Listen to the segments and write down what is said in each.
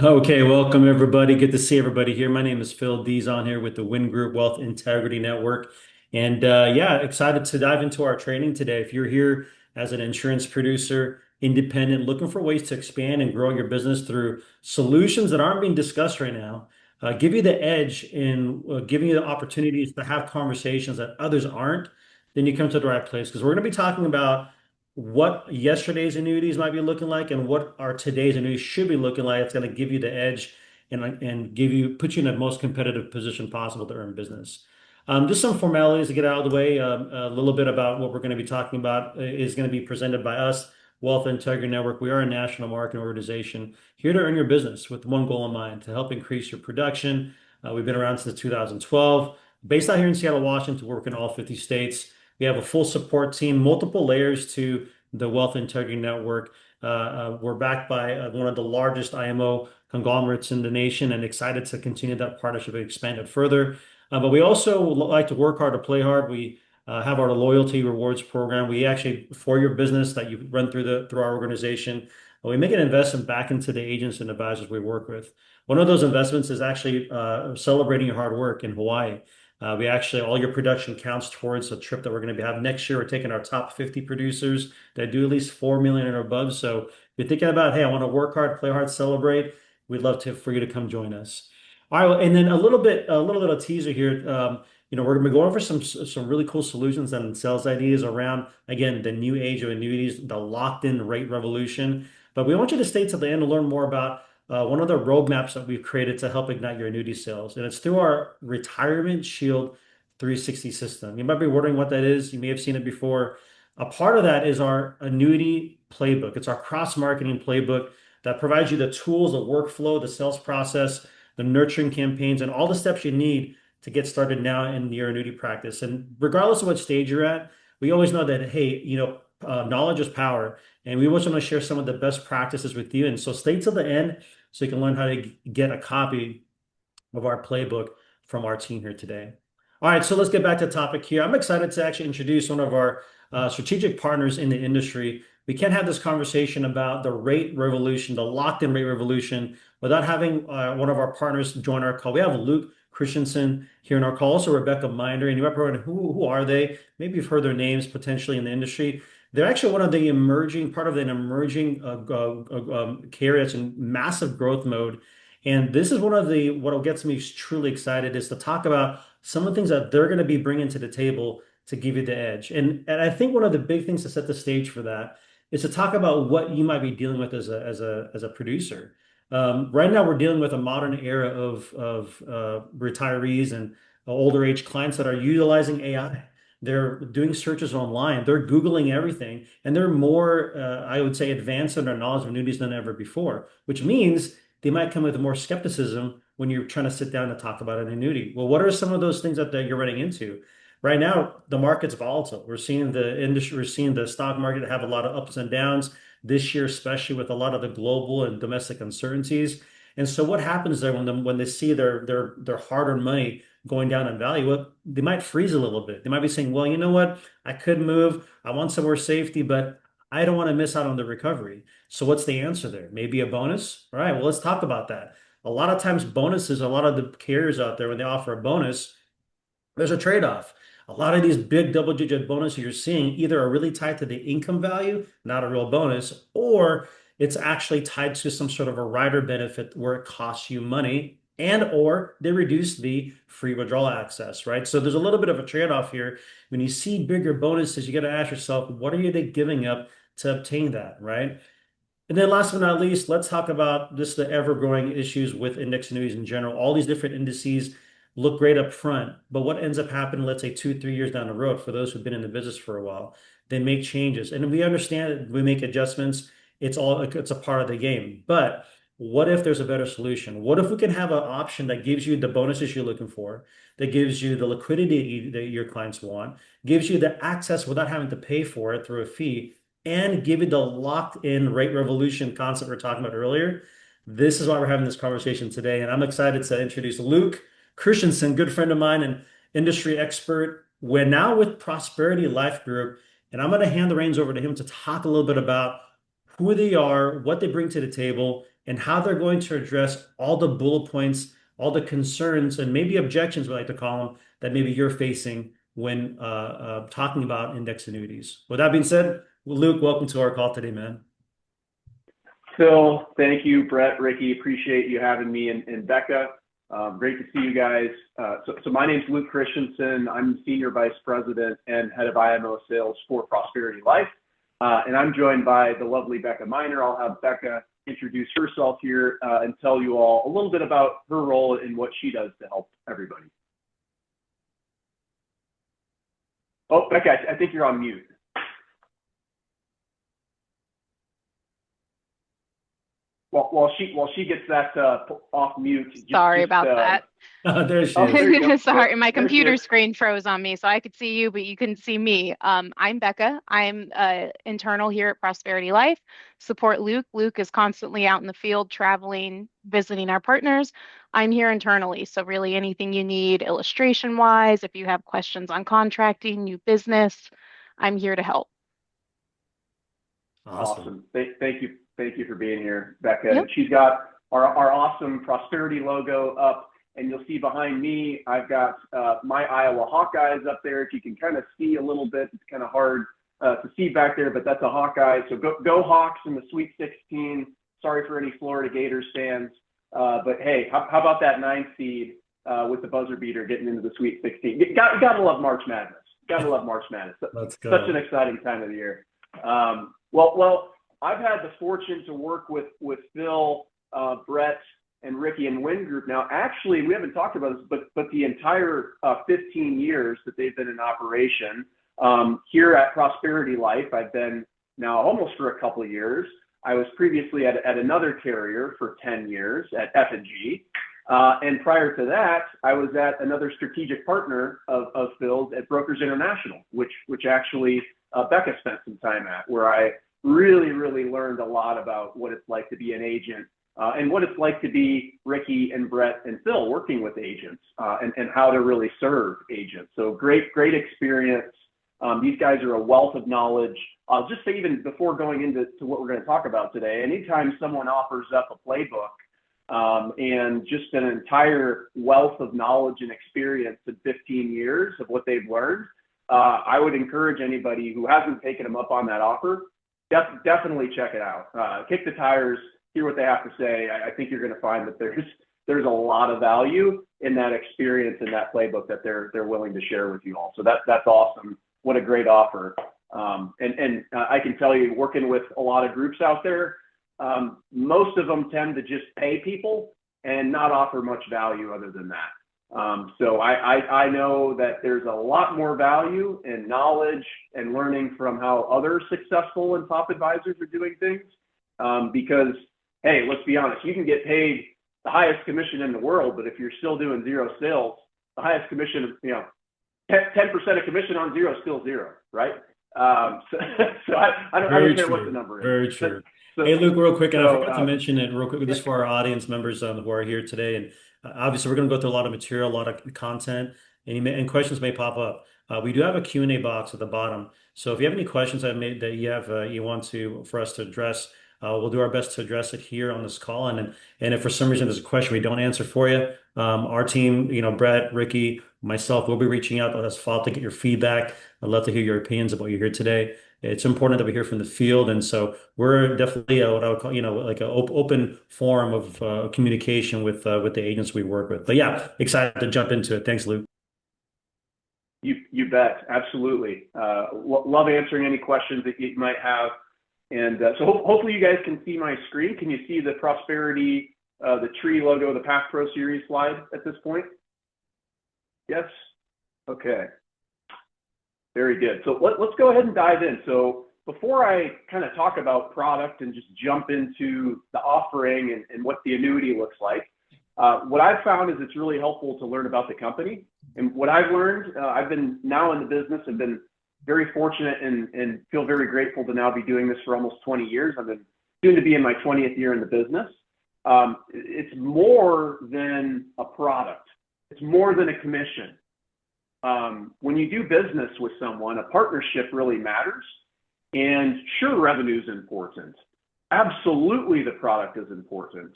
Okay, welcome everybody. Good to see everybody here. My name is Phil Dees on here with the Win Group Wealth Integrity Network. And yeah, excited to dive into our training today. If you're here as an insurance producer, independent, looking for ways to expand and grow your business through solutions that aren't being discussed right now, give you the edge in giving you the opportunities to have conversations that others aren't, then you come to the right place. Because we're going to be talking about what yesterday's annuities might be looking like and what our today's annuities should be looking like. It's going to give you the edge and give you put you in the most competitive position possible to earn business. Just some formalities to get out of the way. A little bit about what we're going to be talking about is going to be presented by us, Wealth Integrity Network. We are a national marketing organization here to earn your business with one goal in mind, to help increase your production. We've been around since 2012, based out here in Seattle, Washington, work in all 50 states. We have a full support team, multiple layers to the Wealth Integrity Network. We're backed by one of the largest IMO conglomerates in the nation and excited to continue that partnership and expand it further. But we also like to work hard to play hard. We have our loyalty rewards program. We actually, for your business that you run through our organization, we make an investment back into the agents and advisors we work with. One of those investments is actually celebrating your hard work in Hawaii. We actually, all your production counts towards a trip that we're going to have next year. We're taking our top 50 producers that do at least 4 million and above. So if you're thinking about, hey, I want to work hard, play hard, celebrate, we'd love for you to come join us. All right, well, and then a little bit of teaser here. We're going to be going over some really cool solutions and sales ideas around, again, the new age of annuities, the locked-in rate revolution. But we want you to stay till the end to learn more about one of the roadmaps that we've created to help ignite your annuity sales. And it's through our Retirement Shield 360 system. You might be wondering what that is. You may have seen it before. A part of that is our annuity playbook. It's our cross-marketing playbook that provides you the tools, the workflow, the sales process, the nurturing campaigns, and all the steps you need to get started now in your annuity practice. And regardless of what stage you're at, we always know that, hey, knowledge is power. And we also want to share some of the best practices with you. And so stay till the end so you can learn how to get a copy of our playbook from our team here today. All right, so let's get back to the topic here. I'm excited to actually introduce one of our strategic partners in the industry. We can't have this conversation about the rate revolution, the locked-in rate revolution, without having one of our partners join our call. We have Luke Christensen here in our call, also Rebecca Minder, and you might be wondering who are they? Maybe you've heard their names potentially in the industry. They're actually one of the emerging part of an emerging carrier that's in massive growth mode. And this is one of the what gets me truly excited is to talk about some of the things that they're going to be bringing to the table to give you the edge. And I think one of the big things to set the stage for that is to talk about what you might be dealing with as a producer. Right now, we're dealing with a modern era of retirees and older age clients that are utilizing AI. They're doing searches online. They're Googling everything, and they're more, I would say, advanced in their knowledge of annuities than ever before, which means they might come with more skepticism when you're trying to sit down and talk about an annuity. Well, what are some of those things that you're running into? Right now, the market's volatile. We're seeing the industry, we're seeing the stock market have a lot of ups and downs this year, especially with a lot of the global and domestic uncertainties. And so, what happens there when they see their hard-earned money going down in value? Well, they might freeze a little bit. They might be saying, "Well, you know what? I could move. I want some more safety, but I don't want to miss out on the recovery." So, what's the answer there? Maybe a bonus? All right. Well, let's talk about that. A lot of times, bonuses. A lot of the carriers out there when they offer a bonus there's a trade-off. A lot of these big double-digit bonuses you're seeing either are really tied to the income value, not a real bonus, or it's actually tied to some sort of a rider benefit where it costs you money and or they reduce the free withdrawal access, right? So there's a little bit of a trade-off here. When you see bigger bonuses, you got to ask yourself, what are they giving up to obtain that, right? And then last but not least, let's talk about just the ever-growing issues with index annuities in general. All these different indices look great up front, but what ends up happening, let's say 2, 3 years down the road, for those who've been in the business for a while, they make changes. And we understand it, we make adjustments. It's a part of the game. But what if there's a better solution? What if we can have an option that gives you the bonuses you're looking for, that gives you the liquidity that your clients want, gives you the access without having to pay for it through a fee, and give you the locked-in rate revolution concept we are talking about earlier. This is why we're having this conversation today. And I'm excited to introduce Luke Christensen, good friend of mine and industry expert. We're now with Prosperity Life Group. And I'm going to hand the reins over to him to talk a little bit about who they are, what they bring to the table, and how they're going to address all the bullet points, all the concerns, and maybe objections, we like to call them, that maybe you're facing when talking about index annuities. With that being said, Luke, welcome to our call today, man. Phil, thank you. Brett, Ricky, appreciate you having me, and Becca. Great to see you guys. So my name's Luke Christensen. I'm Senior Vice President and Head of IMO Sales for Prosperity Life. And I'm joined by the lovely Becca Miner. I'll have Becca introduce herself here and tell you all a little bit about her role and what she does to help everybody. Oh, Becca, I think you're on mute. While she gets that off mute. Sorry about that. There she is. There you go. Sorry, my computer screen froze on me, so I could see you, but you couldn't see me. I'm Becca. I'm internal here at Prosperity Life. Support Luke. Luke is constantly out in the field, traveling, visiting our partners. I'm here internally, so really anything you need illustration-wise, if you have questions on contracting, new business, I'm here to help. Awesome. Thank you. Thank you for being here, Becca. Yep. She's got our awesome Prosperity logo up, and you'll see behind me, I've got my Iowa Hawkeyes up there. If you can kind of see a little bit, it's kind of hard to see back there, but that's a Hawkeye. So go Hawks in the Sweet 16. Sorry for any Florida Gators fans. But hey, how about that 9 seed with the buzzer beater getting into the Sweet 16? You gotta love March Madness. Gotta love March Madness. Let's go. Such an exciting time of the year. Well, I've had the fortune to work with Phil, Brett, and Ricky and Win Group now. Actually, we haven't talked about this, but the entire 15 years that they've been in operation here at Prosperity Life, I've been now almost for a couple of years. I was previously at another carrier for 10 years at F&G. And prior to that, I was at another strategic partner of Phil's at Brokers International, which actually Becca spent some time at, where I really learned a lot about what it's like to be an agent and what it's like to be Ricky and Brett and Phil working with agents and how to really serve agents. So great experience. These guys are a wealth of knowledge. I'll just say, even before going into what we're going to talk about today, anytime someone offers up a playbook and just an entire wealth of knowledge and experience in 15 years of what they've learned, I would encourage anybody who hasn't taken them up on that offer, definitely check it out. Kick the tires, hear what they have to say. I think you're going to find that there's a lot of value in that experience and that playbook that they're willing to share with you all. So that's awesome. What a great offer. And I can tell you, working with a lot of groups out there, most of them tend to just pay people and not offer much value other than that. So I know that there's a lot more value in knowledge and learning from how other successful and top advisors are doing things. Because, hey, let's be honest, you can get paid the highest commission in the world, but if you're still doing zero sales, the highest commission, 10% of commission on zero is still zero, right? So I don't care what the number is. Very true. Hey, Luke, real quick, and I forgot to mention it real quick, just for our audience members who are here today. And obviously, we're going to go through a lot of material, a lot of content, and questions may pop up. We do have a Q&A box at the bottom. So if you have any questions that you want for us to address, we'll do our best to address it here on this call. And if for some reason there's a question we don't answer for you, our team, Brett, Ricky, myself, we'll be reaching out as follow to get your feedback. I'd love to hear your opinions about what you hear today. It's important that we hear from the field, and so we're definitely what I would call, like an open forum of communication with the agents we work with. But yeah, excited to jump into it. Thanks, Luke. You bet, absolutely. Love answering any questions that you might have. And so hopefully you guys can see my screen. Can you see the Prosperity, the tree logo, the Path Pro Series slide at this point? Yes? Okay. Very good. So let's go ahead and dive in. So before I kind of talk about product and just jump into the offering and what the annuity looks like, what I've found is it's really helpful to learn about the company. And what I've learned, I've been now in the business and been very fortunate and feel very grateful to now be doing this for almost 20 years. I've been soon to be in my 20th year in the business. It's more than a product. It's more than a commission. When you do business with someone, a partnership really matters. And sure, revenue is important, Absolutely, the product is important.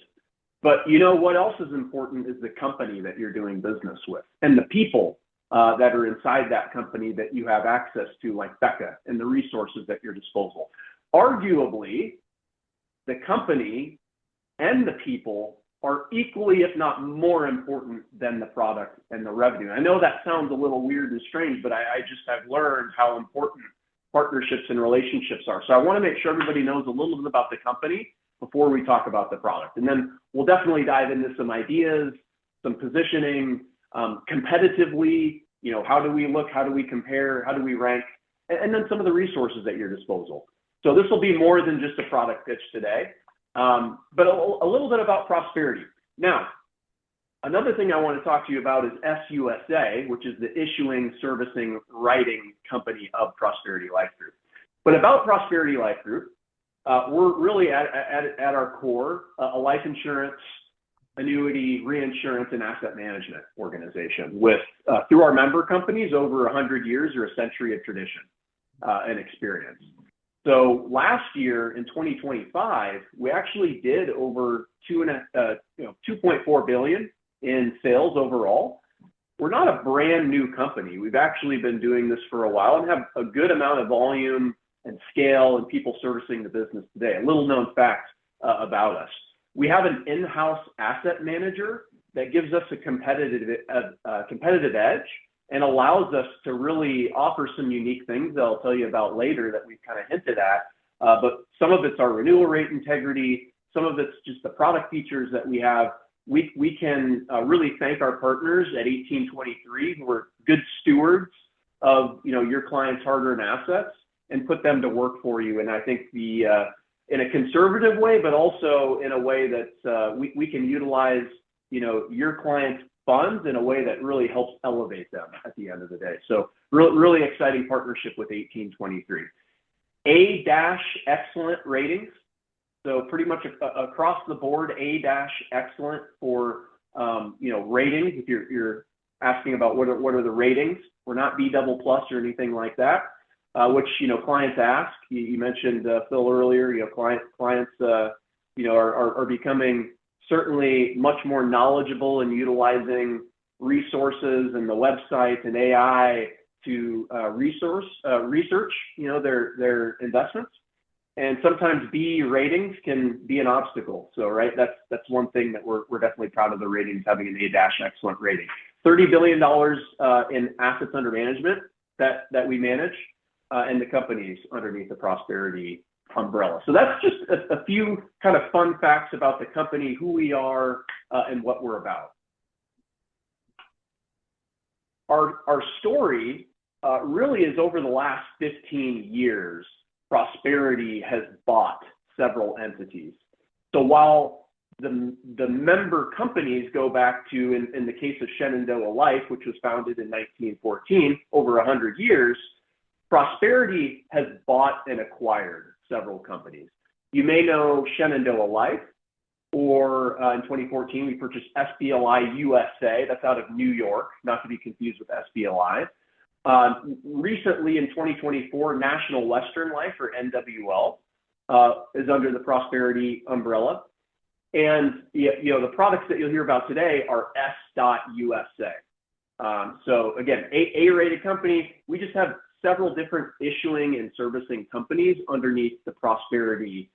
But you know what else is important is the company that you're doing business with and the people that are inside that company that you have access to, like Becca, and the resources at your disposal. Arguably, the company and the people are equally, if not more important than the product and the revenue. I know that sounds a little weird and strange, but I just have learned how important partnerships and relationships are. So I want to make sure everybody knows a little bit about the company before we talk about the product. And then we'll definitely dive into some ideas, some positioning, competitively, you know, how do we look, how do we compare, how do we rank, and then some of the resources at your disposal. So this will be more than just a product pitch today, but a little bit about Prosperity. Now, another thing I want to talk to you about is SUSA, which is the issuing, servicing, writing company of Prosperity Life Group. But about Prosperity Life Group, we're really at our core a life insurance, annuity, reinsurance, and asset management organization with, through our member companies, over 100 years or a century of tradition and experience. So last year in 2025, we actually did over 2.4 billion in sales overall. We're not a brand new company. We've actually been doing this for a while and have a good amount of volume and scale and people servicing the business today. A little known fact about us. We have an in-house asset manager that gives us a competitive edge and allows us to really offer some unique things that I'll tell you about later that we've kind of hinted at. But some of it's our renewal rate integrity. Some of it's just the product features that we have. We can really thank our partners at 1823 who are good stewards of, you know, your clients' hard-earned assets and put them to work for you. And I think in a conservative way, but also in a way that we can utilize, you know, your clients' funds in a way that really helps elevate them at the end of the day. So really exciting partnership with 1823. A-excellent ratings. So pretty much across the board, A-excellent for, you know, ratings. If you're asking about what are the ratings, we're not B++ or anything like that. Which, you know, clients ask. You mentioned Phil earlier. You know, clients, you know, are becoming certainly much more knowledgeable in utilizing resources and the website and AI to research, you know, their investments. And sometimes B ratings can be an obstacle. So, right, that's one thing that we're definitely proud of the ratings, having an A-excellent rating. $30 billion in assets under management that we manage. And the companies underneath the Prosperity umbrella. So that's just a few kind of fun facts about the company, who we are, and what we're about. Our story really is over the last 15 years, Prosperity has bought several entities. So while the member companies go back to, in the case of Shenandoah Life, which was founded in 1914, over 100 years, Prosperity has bought and acquired several companies. You may know Shenandoah Life, or in 2014, we purchased SBLI USA. That's out of New York, not to be confused with SBLI. Recently, in 2024, National Western Life, or NWL, is under the Prosperity umbrella. And you know, the products that you'll hear about today are S.USA. So again, A-rated company. We just have several different issuing and servicing companies underneath the Prosperity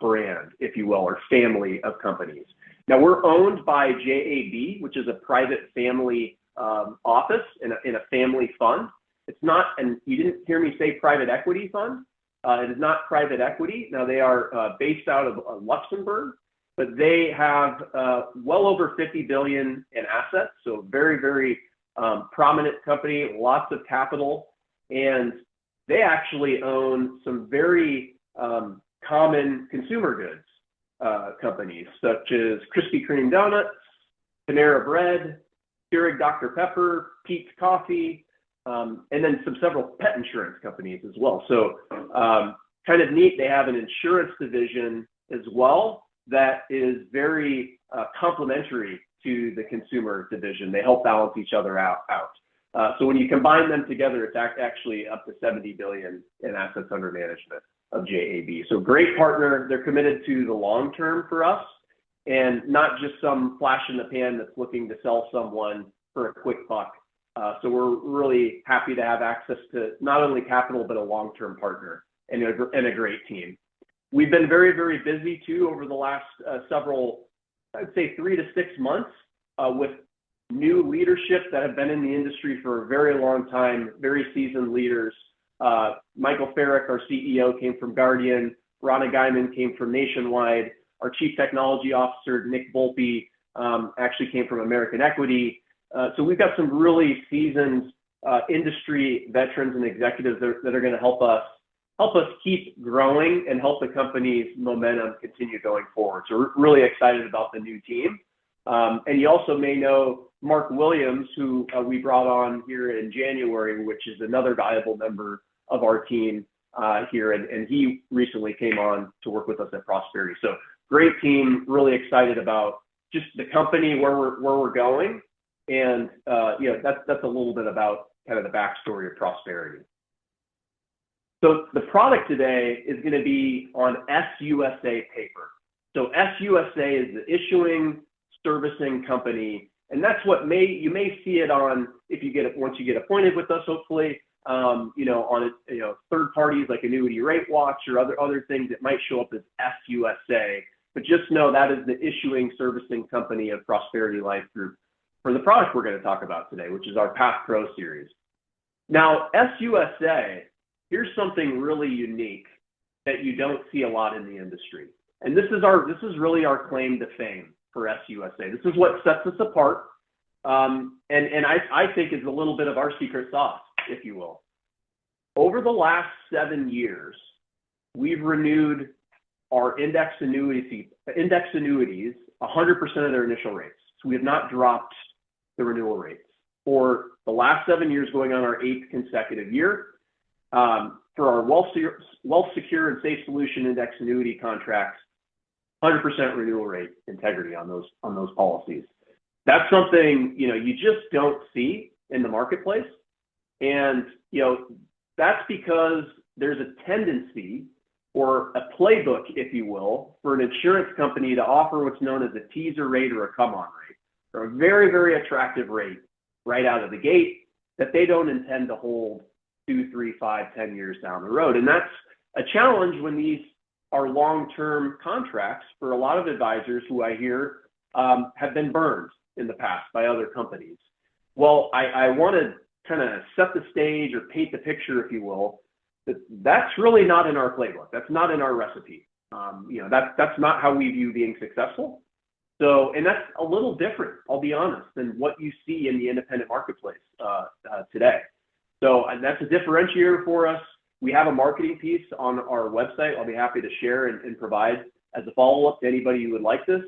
brand, if you will, or family of companies. Now, we're owned by JAB, which is a private family office in a family fund. It's not, and you didn't hear me say private equity fund. It is not private equity. Now, they are based out of Luxembourg, but they have well over 50 billion in assets. So very, very prominent company, lots of capital. And they actually own some very common consumer goods companies, such as Krispy Kreme Donuts, Panera Bread, Keurig Dr. Pepper, Peet's Coffee, and then several pet insurance companies as well. So kind of neat, they have an insurance division as well that is very complementary to the consumer division. They help balance each other out. So when you combine them together, it's actually up to 70 billion in assets under management of JAB. So great partner. They're committed to the long term for us and not just some flash in the pan that's looking to sell someone for a quick buck. So we're really happy to have access to not only capital, but a long-term partner and a great team. We've been very, very busy too over the last several, I'd say 3 to 6 months with new leadership that have been in the industry for a very long time, very seasoned leaders. Michael Farrick, our CEO, came from Guardian. Rana Guyman came from Nationwide. Our Chief Technology Officer, Nick Volpe, actually came from American Equity. So we've got some really seasoned industry veterans and executives that are going to help us keep growing and help the company's momentum continue going forward. So we're really excited about the new team. And you also may know Mark Williams, who we brought on here in January, which is another valuable member of our team here. And he recently came on to work with us at Prosperity. So great team, really excited about just the company, where we're going. And that's a little bit about kind of the backstory of Prosperity. So the product today is going to be on SUSA paper. So SUSA is the issuing servicing company, and that's what you may see it on once you get appointed with us, hopefully, on third parties like Annuity Rate Watch or other things that might show up as SUSA. But just know that is the issuing servicing company of Prosperity Life Group for the product we're going to talk about today, which is our Path Pro series. Now, SUSA, here's something really unique that you don't see a lot in the industry. And this is really our claim to fame for SUSA. This is what sets us apart. And I think is a little bit of our secret sauce, if you will. Over the last 7 years, we've renewed our index annuities 100% of their initial rates. So we have not dropped the renewal rates for the last 7 years, going on our 8th consecutive year. For our wealth secure and safe solution index annuity contracts, 100% renewal rate integrity on those policies. That's something you just don't see in the marketplace, and that's because there's a tendency or a playbook, if you will, for an insurance company to offer what's known as a teaser rate or a come-on rate, or a very, very attractive rate right out of the gate that they don't intend to hold 2, 3, 5, 10 years down the road. And that's a challenge when these are long-term contracts for a lot of advisors who I hear have been burned in the past by other companies. Well, I want to kind of set the stage or paint the picture, if you will, that's really not in our playbook. That's not in our recipe. That's not how we view being successful. So, and that's a little different, I'll be honest, than what you see in the independent marketplace today. So that's a differentiator for us. We have a marketing piece on our website. I'll be happy to share and provide as a follow-up to anybody who would like this.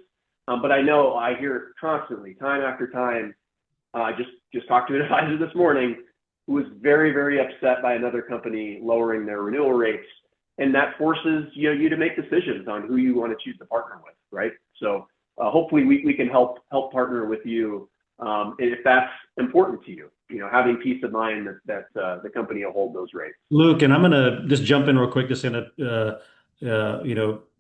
But I know I hear it constantly, time after time. I just talked to an advisor this morning who was very, very upset by another company lowering their renewal rates. And that forces you to make decisions on who you want to choose to partner with, right? So hopefully we can help partner with you if that's important to you. Having peace of mind that the company will hold those rates. Luke, and I'm gonna just jump in real quick, just gonna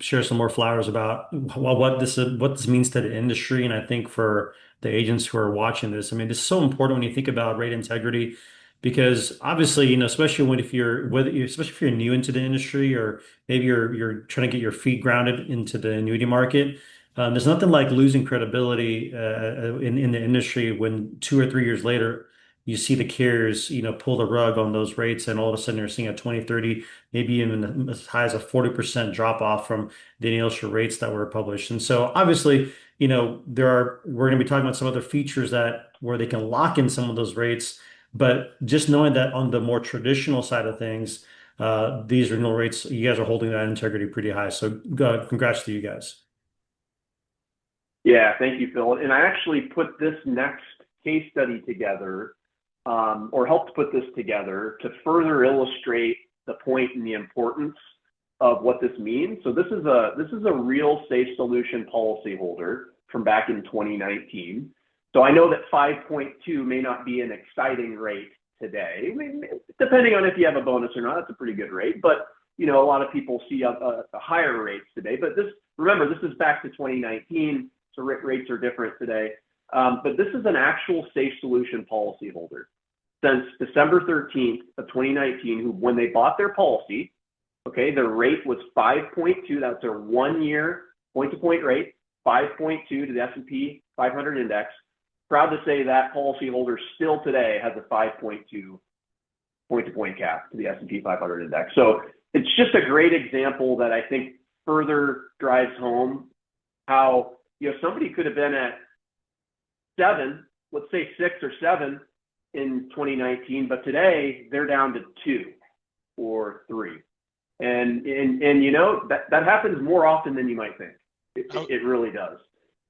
share some more flowers about what this means to the industry, and I think for the agents who are watching this, I mean, this is so important when you think about rate integrity, because obviously, especially if you're new into the industry, or maybe you're trying to get your feet grounded into the annuity market. There's nothing like losing credibility in the industry when 2 or 3 years later you see the carriers, pull the rug on those rates, and all of a sudden you're seeing a 20, 30, maybe even as high as a 40% drop off from the initial rates that were published. And so obviously, we're going to be talking about some other features where they can lock in some of those rates, but just knowing that on the more traditional side of things, these renewal rates, you guys are holding that integrity pretty high. So congrats to you guys. Yeah, thank you, Phil. And I actually put this next case study together, or helped put this together to further illustrate the point and the importance of what this means. So this is a real safe solution policyholder from back in 2019. So I know that 5.2 may not be an exciting rate today. I mean, depending on if you have a bonus or not, it's a pretty good rate. But you know, a lot of people see a higher rates today, but remember, this is back to 2019, so rates are different today. But this is an actual safe solution policyholder since December 13th of 2019, when they bought their policy, okay, their rate was 5.2. That's their 1 year point-to-point rate, 5.2 to the S&P 500 index. Proud to say that policyholder still today has a 5.2 point-to-point cap to the S&P 500 index. So it's just a great example that I think further drives home how, you know, somebody could have been at 7, let's say 6 or 7 in 2019, but today they're down to 2 or 3. And you know, that happens more often than you might think. It really does.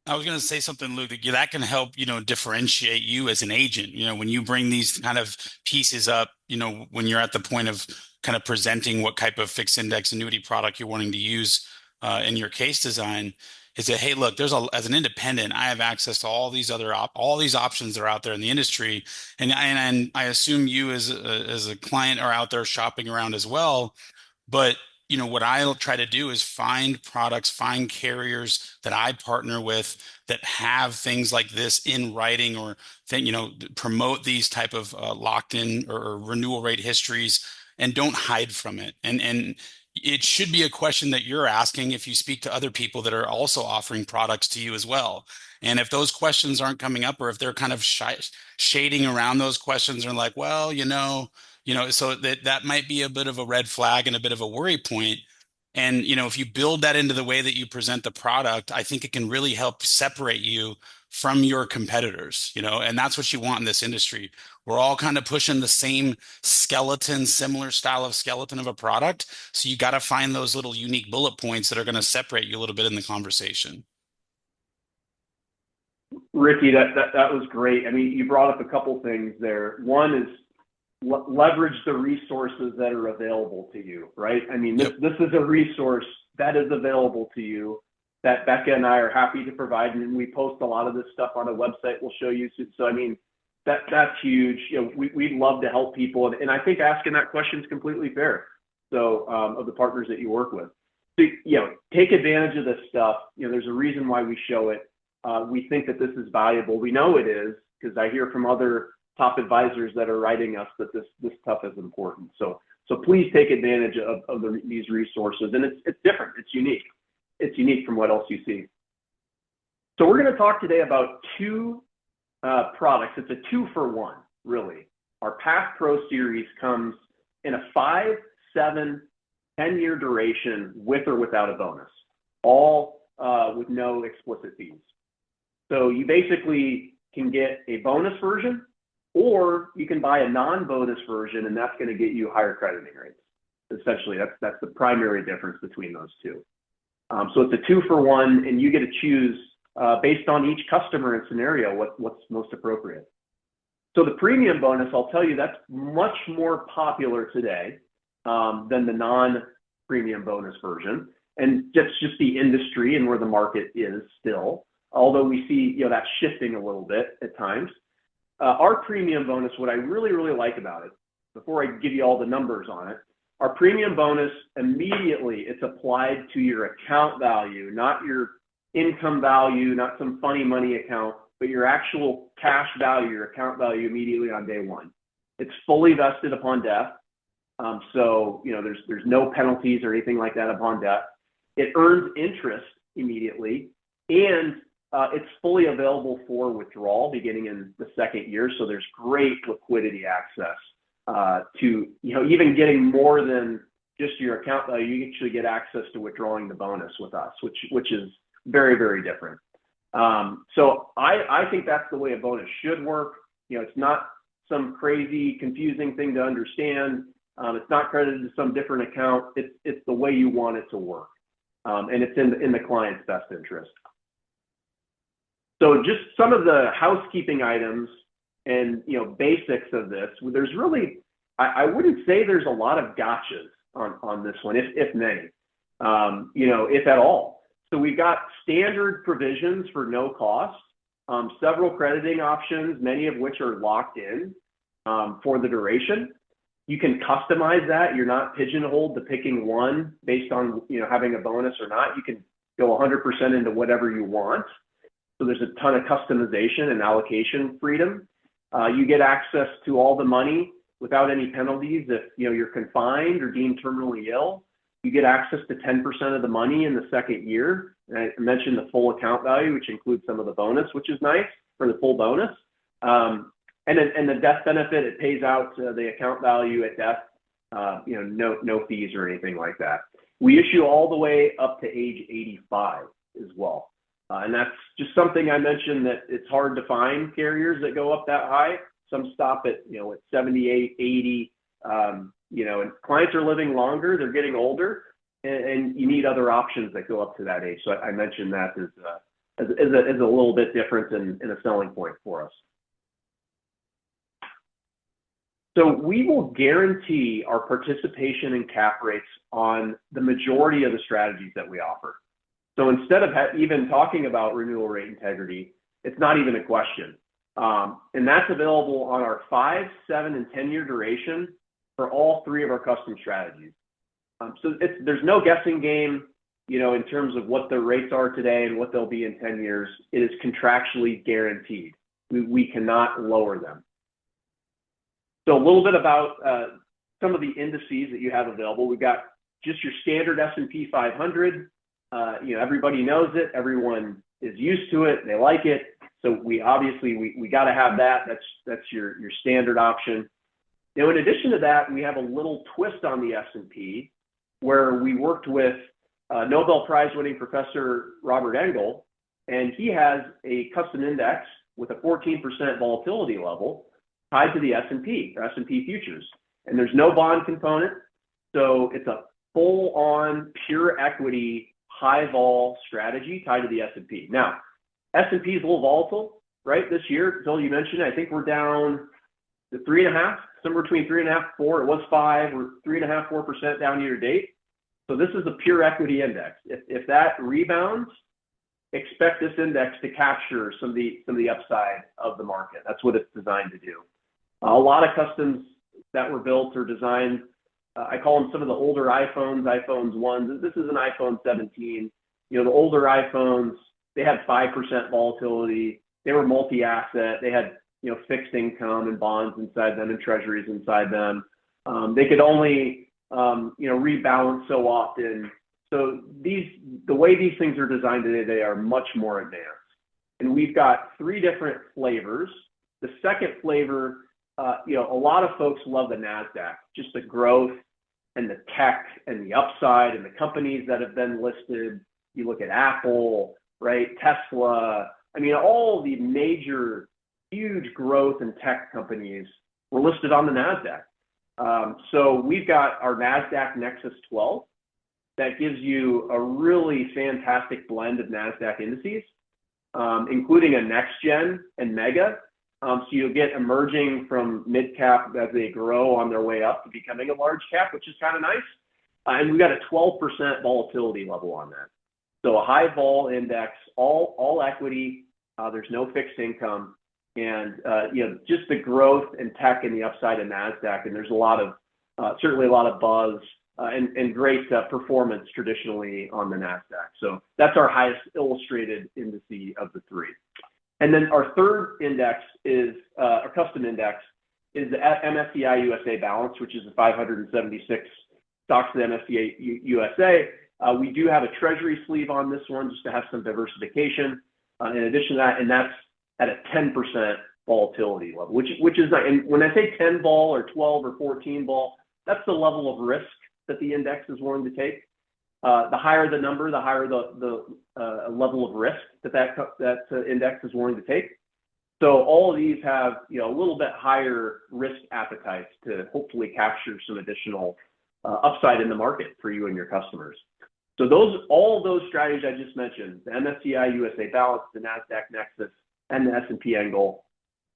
I was going to say something, Luke, that can help, you know, differentiate you as an agent. You know, when you bring these kind of pieces up, you know, when you're at the point of kind of presenting what type of fixed index annuity product you're wanting to use in your case design, is that, hey, look, as an independent, I have access to all these all these options that are out there in the industry, and I assume you as a client are out there shopping around as well. But, you know, what I'll try to do is find products, find carriers that I partner with that have things like this in writing, or you know, promote these type of locked in or renewal rate histories, and don't hide from it. And it should be a question that you're asking if you speak to other people that are also offering products to you as well. And if those questions aren't coming up, or if they're kind of shading around those questions, and like, well, so that might be a bit of a red flag and a bit of a worry point. And, you know, if you build that into the way that you present the product, I think it can really help separate you from your competitors, you know, and that's what you want in this industry. We're all kind of pushing the same skeleton, similar style of skeleton of a product. So you got to find those little unique bullet points that are going to separate you a little bit in the conversation. Ricky, that was great. I mean, you brought up a couple things there. One is leverage the resources that are available to you, right? I mean, this is a resource that is available to you that Becca and I are happy to provide, and we post a lot of this stuff on a website we'll show you. So I mean, that's huge. You know, we'd love to help people, and I think asking that question is completely fair. So of the partners that you work with, so, you know, take advantage of this stuff. You know, there's a reason why we show it. We think that this is valuable. We know it is, because I hear from other top advisors that are writing us that this stuff is important. So please take advantage of these resources. And it's different. It's unique. It's unique from what else you see. So we're going to talk today about 2 products. It's a 2-for-1, really. Our Path Pro series comes in a 5, 7, 10-year duration with or without a bonus, all with no explicit fees. So you basically can get a bonus version, or you can buy a non-bonus version, and that's going to get you higher crediting rates. Essentially, that's the primary difference between those two. So it's a 2-for-1, and you get to choose based on each customer and scenario what's most appropriate. So the premium bonus, I'll tell you, that's much more popular today than the non-premium bonus version, and that's just the industry and where the market is still. Although we see, you know, that's shifting a little bit at times. Our premium bonus, what I really, really like about it, before I give you all the numbers on it, our premium bonus, immediately it's applied to your account value, not your income value, not some funny money account, but your actual cash value, your account value, immediately on day 1. It's fully vested upon death. So, you know, there's no penalties or anything like that upon death. It earns interest immediately, and it's fully available for withdrawal beginning in the 2nd year. So there's great liquidity access to, you know, even getting more than just your account value. You actually get access to withdrawing the bonus with us, which is very, very different. So I think that's the way a bonus should work. You know, it's not some crazy, confusing thing to understand. It's not credited to some different account. It's the way you want it to work, and it's in the client's best interest. So just some of the housekeeping items and, you know, basics of this. There's really, I wouldn't say there's a lot of gotchas on this one, if many, you know, if at all. So we've got standard provisions for no cost, several crediting options, many of which are locked in for the duration. You can customize that. You're not pigeonholed to picking one based on, having a bonus or not. You can go 100% into whatever you want. So there's a ton of customization and allocation freedom. You get access to all the money without any penalties if you're confined or deemed terminally ill. You get access to 10% of the money in the second year. And I mentioned the full account value, which includes some of the bonus, which is nice for the full bonus. And the death benefit, it pays out the account value at death. No fees or anything like that. We issue all the way up to age 85 as well. And that's just something I mentioned, that it's hard to find carriers that go up that high. Some stop at, at 78, 80, and clients are living longer, they're getting older, and you need other options that go up to that age. So I mentioned that as a little bit different and a selling point for us. So we will guarantee our participation in cap rates on the majority of the strategies that we offer. So instead of even talking about renewal rate integrity, it's not even a question. And that's available on our 5, 7, and 10-year duration for all 3 of our custom strategies. So there's no guessing game, in terms of what the rates are today and what they'll be in 10 years. It is contractually guaranteed. We cannot lower them. So a little bit about some of the indices that you have available. We've got just your standard S&P 500. Everybody knows it. Everyone is used to it. They like it. So we got to have that. That's your standard option. Now, in addition to that, we have a little twist on the S&P, where we worked with Nobel Prize winning professor Robert Engel, and he has a custom index with a 14% volatility level tied to the S&P, or S&P futures. And there's no bond component. So it's a full-on pure equity high vol strategy tied to the S&P. Now, S&P is a little volatile, right? This year, Phil, you mentioned, I think we're down to 3.5, somewhere between 3.5, 4. It was 5. We're 3.5, 4% down year to date. So this is a pure equity index. If that rebounds, expect this index to capture some of the upside of the market. That's what it's designed to do. A lot of customs that were built or designed, I call them some of the older iPhones 1. This is an iPhone 17. The older iPhones, they had 5% volatility. They were multi-asset. They had, fixed income and bonds inside them and treasuries inside them. They could only, rebalance so often. So the way these things are designed today, they are much more advanced. And we've got 3 different flavors. The second flavor, a lot of folks love the NASDAQ, just the growth and the tech and the upside and the companies that have been listed. You look at Apple, right? Tesla. I mean, all the major, huge growth and tech companies were listed on the NASDAQ. So we've got our NASDAQ Nexus 12 that gives you a really fantastic blend of NASDAQ indices, including a next gen and mega. So you'll get emerging from mid cap as they grow on their way up to becoming a large cap, which is kind of nice. And we've got a 12% volatility level on that. So a high vol index, all equity. There's no fixed income, and just the growth and tech and the upside in NASDAQ. And there's certainly a lot of buzz and great performance traditionally on the NASDAQ. So that's our highest illustrated indice of the 3. And then our third index is our custom index is the MSCI USA Balance, which is the 576 stocks of the MSCI USA. We do have a treasury sleeve on this one just to have some diversification. In addition to that, and that's at a 10% volatility level, which is not. And when I say 10 vol or 12 or 14 vol, that's the level of risk that the index is willing to take. The higher the number, the higher the level of risk that index is willing to take. So all of these have a little bit higher risk appetites to hopefully capture some additional upside in the market for you and your customers. So all of those strategies I just mentioned, the MSCI USA Balance, the NASDAQ Nexus, and the S&P Angle,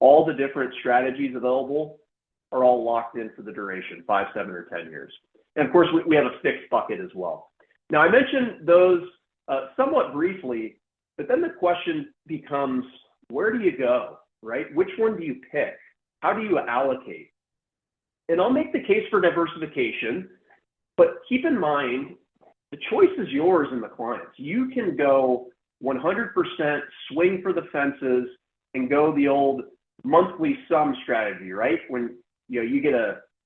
all the different strategies available are all locked in for the duration, 5, 7, or 10 years. And of course, we have a fixed bucket as well. Now, I mentioned those somewhat briefly, but then the question becomes, where do you go, right? Which one do you pick? How do you allocate? And I'll make the case for diversification, but keep in mind, the choice is yours and the client's. You can go 100% swing for the fences and go the old monthly sum strategy, right? When you get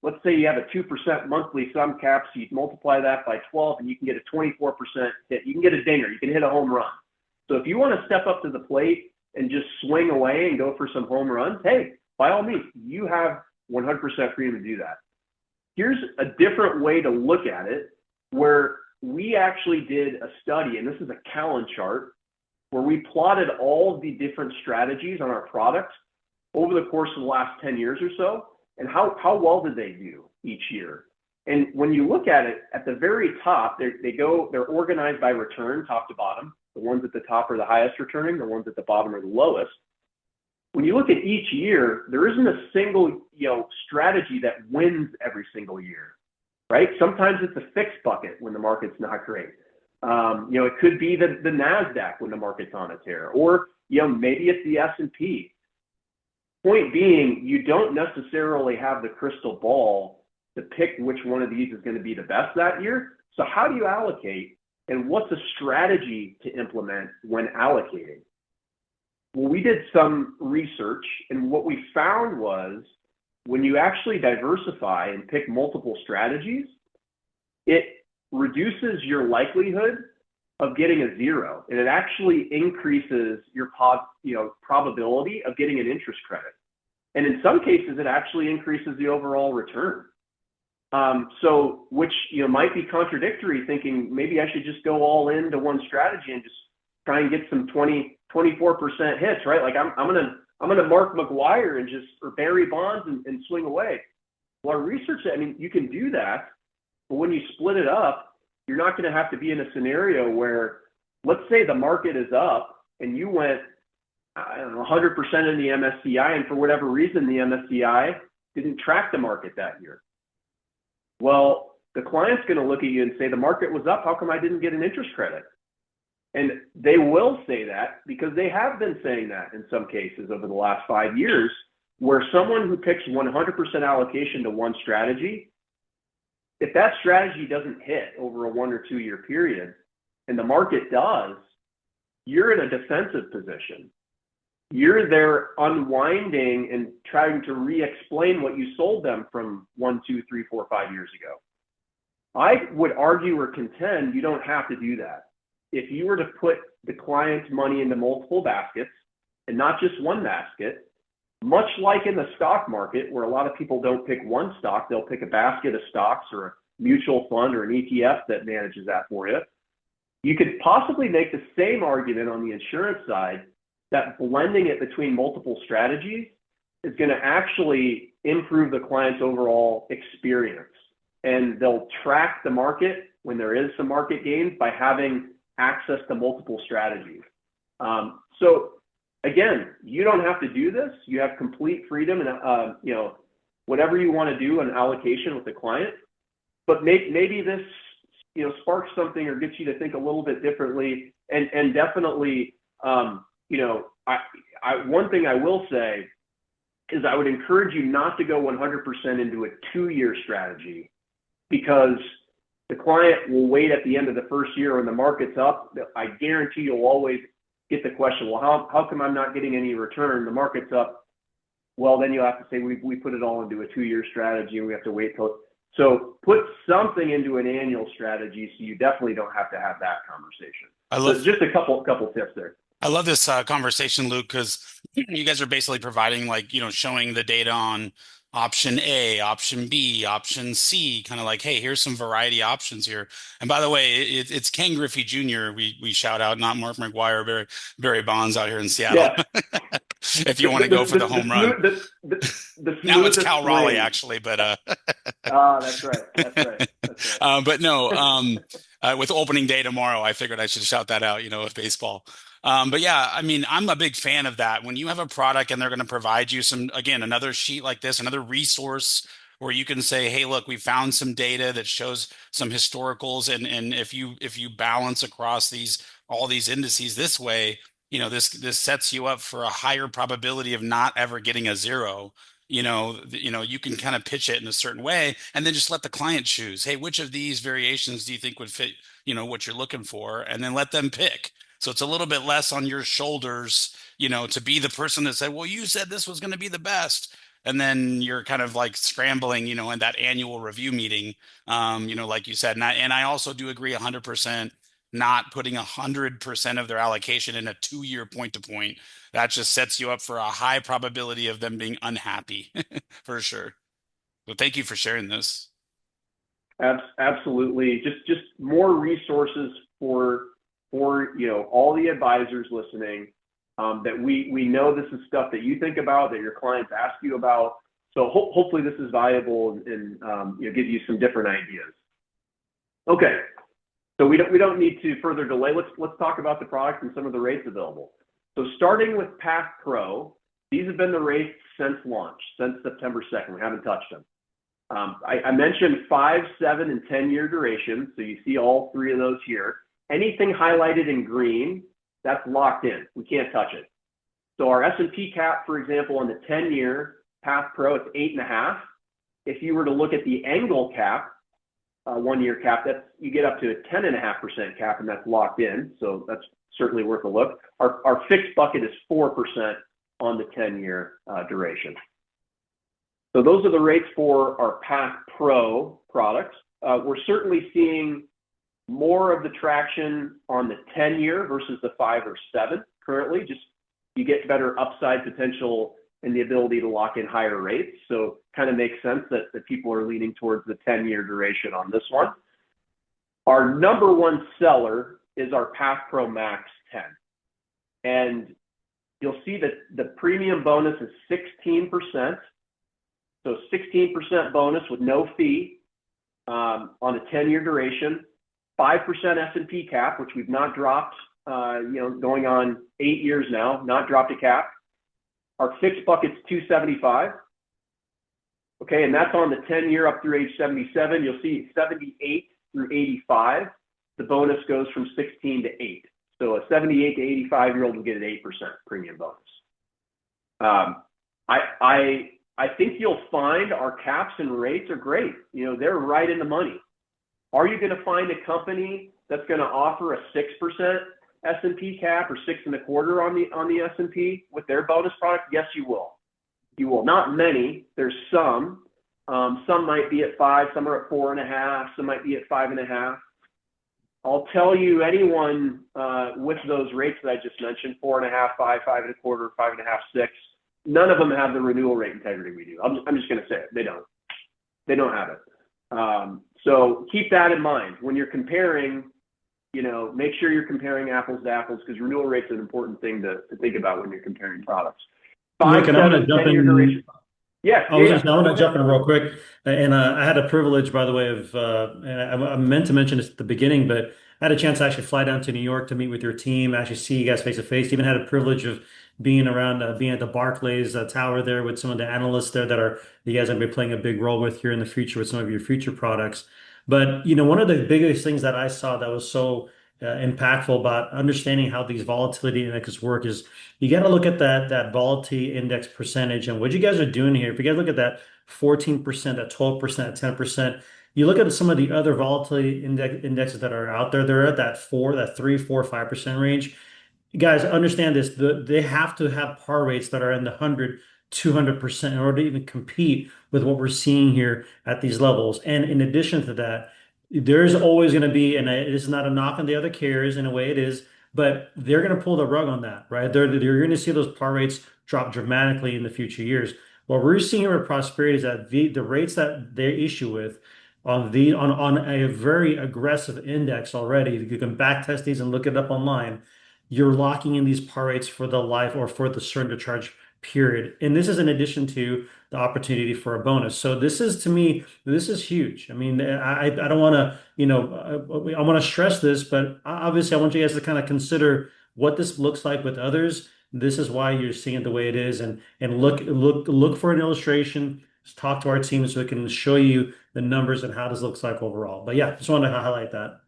let's say you have a 2% monthly sum cap, so you multiply that by 12 and you can get a 24% hit. You can get a dinger, you can hit a home run. So if you want to step up to the plate and just swing away and go for some home runs, hey, by all means, you have 100% freedom to do that. Here's a different way to look at it, where we actually did a study, and this is a Callan chart, where we plotted all of the different strategies on our product over the course of the last 10 years or so, and how well did they do each year. And when you look at it, at the very top, they're organized by return, top to bottom. The ones at the top are the highest returning, the ones at the bottom are the lowest. When you look at each year, there isn't a single strategy that wins every single year, right? Sometimes it's a fixed bucket when the market's not great. It could be the NASDAQ when the market's on a tear, or maybe it's the S&P. Point being, you don't necessarily have the crystal ball to pick which one of these is going to be the best that year. So how do you allocate, and what's a strategy to implement when allocating? Well, we did some research, and what we found was when you actually diversify and pick multiple strategies, it reduces your likelihood of getting a zero, and it actually increases your probability of getting an interest credit. And in some cases, it actually increases the overall return. So which might be contradictory, thinking maybe I should just go all into one strategy and just try and get some 24% hits, right? Like I'm gonna Mark McGuire or Barry Bonds and swing away. Well, our research, you can do that, but when you split it up, you're not going to have to be in a scenario where, let's say the market is up and you went, 100% in the MSCI, and for whatever reason, the MSCI didn't track the market that year. Well, the client's going to look at you and say, the market was up, how come I didn't get an interest credit? And they will say that because they have been saying that in some cases over the last 5 years, where someone who picks 100% allocation to one strategy, if that strategy doesn't hit over a 1 or 2 year period and the market does, you're in a defensive position. You're there unwinding and trying to re-explain what you sold them from 1, 2, 3, 4, 5 years ago. I would argue or contend you don't have to do that. If you were to put the client's money into multiple baskets and not just one basket, much like in the stock market where a lot of people don't pick one stock, they'll pick a basket of stocks or a mutual fund or an ETF that manages that for you. You could possibly make the same argument on the insurance side that blending it between multiple strategies is going to actually improve the client's overall experience. And they'll track the market when there is some market gains by having access to multiple strategies. So again, you don't have to do this. You have complete freedom and whatever you want to do an allocation with the client. But maybe this sparks something or gets you to think a little bit differently. And definitely, one thing I will say is I would encourage you not to go 100% into a 2-year strategy, because the client will wait at the end of the first year when the market's up. I guarantee you'll always get the question, well, how come I'm not getting any return? The market's up. Well, then you'll have to say, we put it all into a 2-year strategy and we have to wait till. So put something into an annual strategy so you definitely don't have to have that conversation. So just a couple tips there. I love this conversation, Luke, because you guys are basically providing showing the data on option A, option B, option C, kind of like, hey, here's some variety options here. And by the way, it's Ken Griffey Jr. We shout out, not Mark McGuire, Barry Bonds out here in Seattle. Yeah. If you want to go for the home run. Now it's Cal Raleigh, actually, but that's right. But no, with opening day tomorrow, I figured I should shout that out, with baseball. But yeah, I'm a big fan of that. When you have a product and they're going to provide you another sheet like this, another resource where you can say, hey, look, we found some data that shows some historicals. And if you balance across all these indices this way, this sets you up for a higher probability of not ever getting a zero. you can kind of pitch it in a certain way and then just let the client choose. Hey, which of these variations do you think would fit, what you're looking for? And then let them pick. So it's a little bit less on your shoulders, to be the person that said, well, you said this was going to be the best. And then you're kind of like scrambling, in that annual review meeting, like you said. And I also do agree 100% not putting 100% of their allocation in a 2-year point to point. That just sets you up for a high probability of them being unhappy for sure. So thank you for sharing this. Absolutely. Just more resources for all the advisors listening, that we know this is stuff that you think about, that your clients ask you about. So hopefully this is valuable and gives you some different ideas. Okay, so we don't need to further delay. Let's talk about the product and some of the rates available. So starting with Path Pro, these have been the rates since launch, since September 2nd. We haven't touched them. I mentioned 5, 7, and 10-year duration. So you see all three of those here. Anything highlighted in green, that's locked in. We can't touch it. So our S&P cap, for example, on the 10-year Path Pro, it's 8.5. If you were to look at the angle cap, 1-year cap, you get up to a 10.5% cap, and that's locked in. So that's certainly worth a look. Our fixed bucket is 4% on the 10-year duration. So those are the rates for our Path Pro products. We're certainly seeing more of the traction on the 10-year versus the 5 or 7 currently. Just you get better upside potential and the ability to lock in higher rates. So kind of makes sense that people are leaning towards the 10-year duration on this one. Our number one seller is our Path Pro Max 10. And you'll see that the premium bonus is 16%. So 16% bonus with no fee on a 10-year duration, 5% S&P cap, which we've not dropped, going on 8 years now, not dropped a cap. Our fixed bucket's 275. Okay, and that's on the 10-year up through age 77. You'll see 78 through 85. The bonus goes from 16 to 8. So a 78 to 85-year-old will get an 8% premium bonus. I think you'll find our caps and rates are great. They're right in the money. Are you going to find a company that's going to offer a 6% S&P cap or 6.25 on the S&P with their bonus product? Yes, you will. You will. Not many. There's some. Some might be at 5. Some are at 4.5. Some might be at 5.5. I'll tell you, anyone with those rates that I just mentioned, 4.5, 5, 5.25, 5.5, 6. None of them have the renewal rate integrity we do. I'm just going to say it. They don't. They don't have it. So keep that in mind when you're comparing. Make sure you're comparing apples to apples, because renewal rate's an important thing to think about when you're comparing products. 5, 7, 10-year duration. Yes. I want to jump in real quick. And I had a privilege, by the way, and I meant to mention this at the beginning, but I had a chance to actually fly down to New York to meet with your team, actually see you guys face to face. Even had a privilege of being at the Barclays Tower there with some of the analysts there that you guys are going to be playing a big role with here in the future with some of your future products. But, one of the biggest things that I saw that was so impactful about understanding how these volatility indexes work is you got to look at that volatility index percentage. And what you guys are doing here, if you guys look at that 14%, that 12%, 10%, you look at some of the other volatility indexes that are out there, they're at that 3, 4, 5% range. You guys understand this, they have to have par rates that are in the 100, 200% in order to even compete with what we're seeing here at these levels. And in addition to that, there's always going to be, and this is not a knock on the other carriers, in a way it is, but they're going to pull the rug on that, right? You're going to see those par rates drop dramatically in the future years. What we're seeing here with Prosperity is that the rates that they issue with on a very aggressive index already, you can back test these and look it up online. You're locking in these par rates for the life or for the surrender charge period. And this is in addition to the opportunity for a bonus. So this is, to me, this is huge. I mean, I don't want to, I want to stress this, but obviously I want you guys to kind of consider what this looks like with others. This is why you're seeing it the way it is, and look for an illustration. Just talk to our team so we can show you the numbers and how this looks like overall. But yeah, just wanted to highlight that.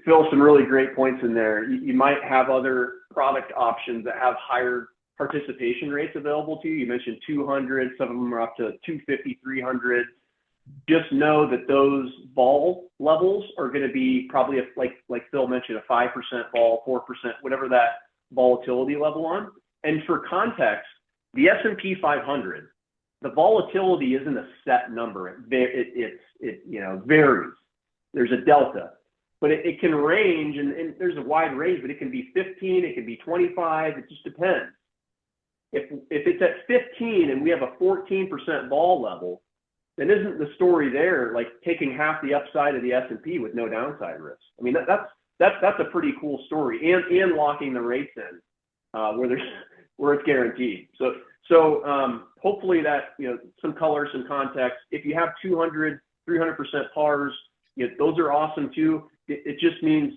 Phil, some really great points in there. You might have other product options that have higher participation rates available to you. You mentioned 200, some of them are up to 250, 300. Just know that those vol levels are going to be probably, like Phil mentioned, a 5% vol, 4%, whatever that volatility level on. And for context, the S&P 500, the volatility isn't a set number. It varies. There's a delta, but it can range, and there's a wide range, but it can be 15, it can be 25. It just depends. If it's at 15 and we have a 14% vol level, then isn't the story there like taking half the upside of the S&P with no downside risk? I mean, that's a pretty cool story, and locking the rates in where it's guaranteed. So hopefully that, some color, some context. If you have 200, 300% pars, those are awesome too. It just means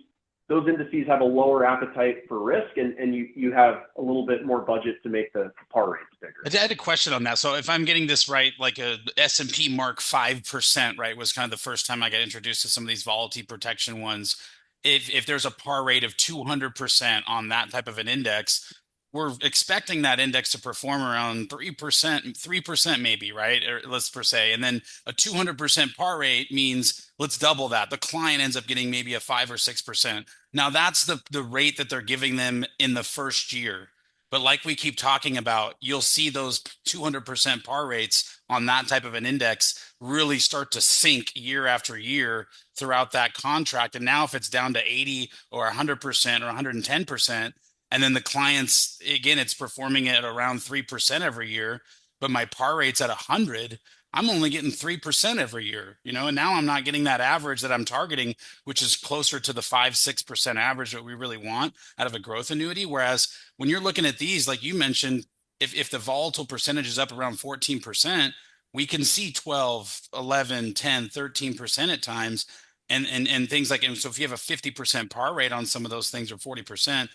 those indices have a lower appetite for risk, and you have a little bit more budget to make the par rates bigger. I had a question on that. So if I'm getting this right, like a S&P mark 5%, right, was kind of the first time I got introduced to some of these volatility protection ones. If there's a par rate of 200% on that type of an index, we're expecting that index to perform around 3% maybe, right? Or let's per se. And then a 200% par rate means let's double that. The client ends up getting maybe a 5 or 6%. Now that's the rate that they're giving them in the first year. But like we keep talking about, you'll see those 200% par rates on that type of an index really start to sink year after year throughout that contract. And now if it's down to 80 or 100% or 110%, and then the clients, again, it's performing at around 3% every year, but my par rate's at 100, I'm only getting 3% every year, and now I'm not getting that average that I'm targeting, which is closer to the 5-6% average that we really want out of a growth annuity. Whereas when you're looking at these, like you mentioned, if the volatile percentage is up around 14%, we can see 12, 11, 10, 13% at times. And things like, and so if you have a 50% par rate on some of those things or 40%,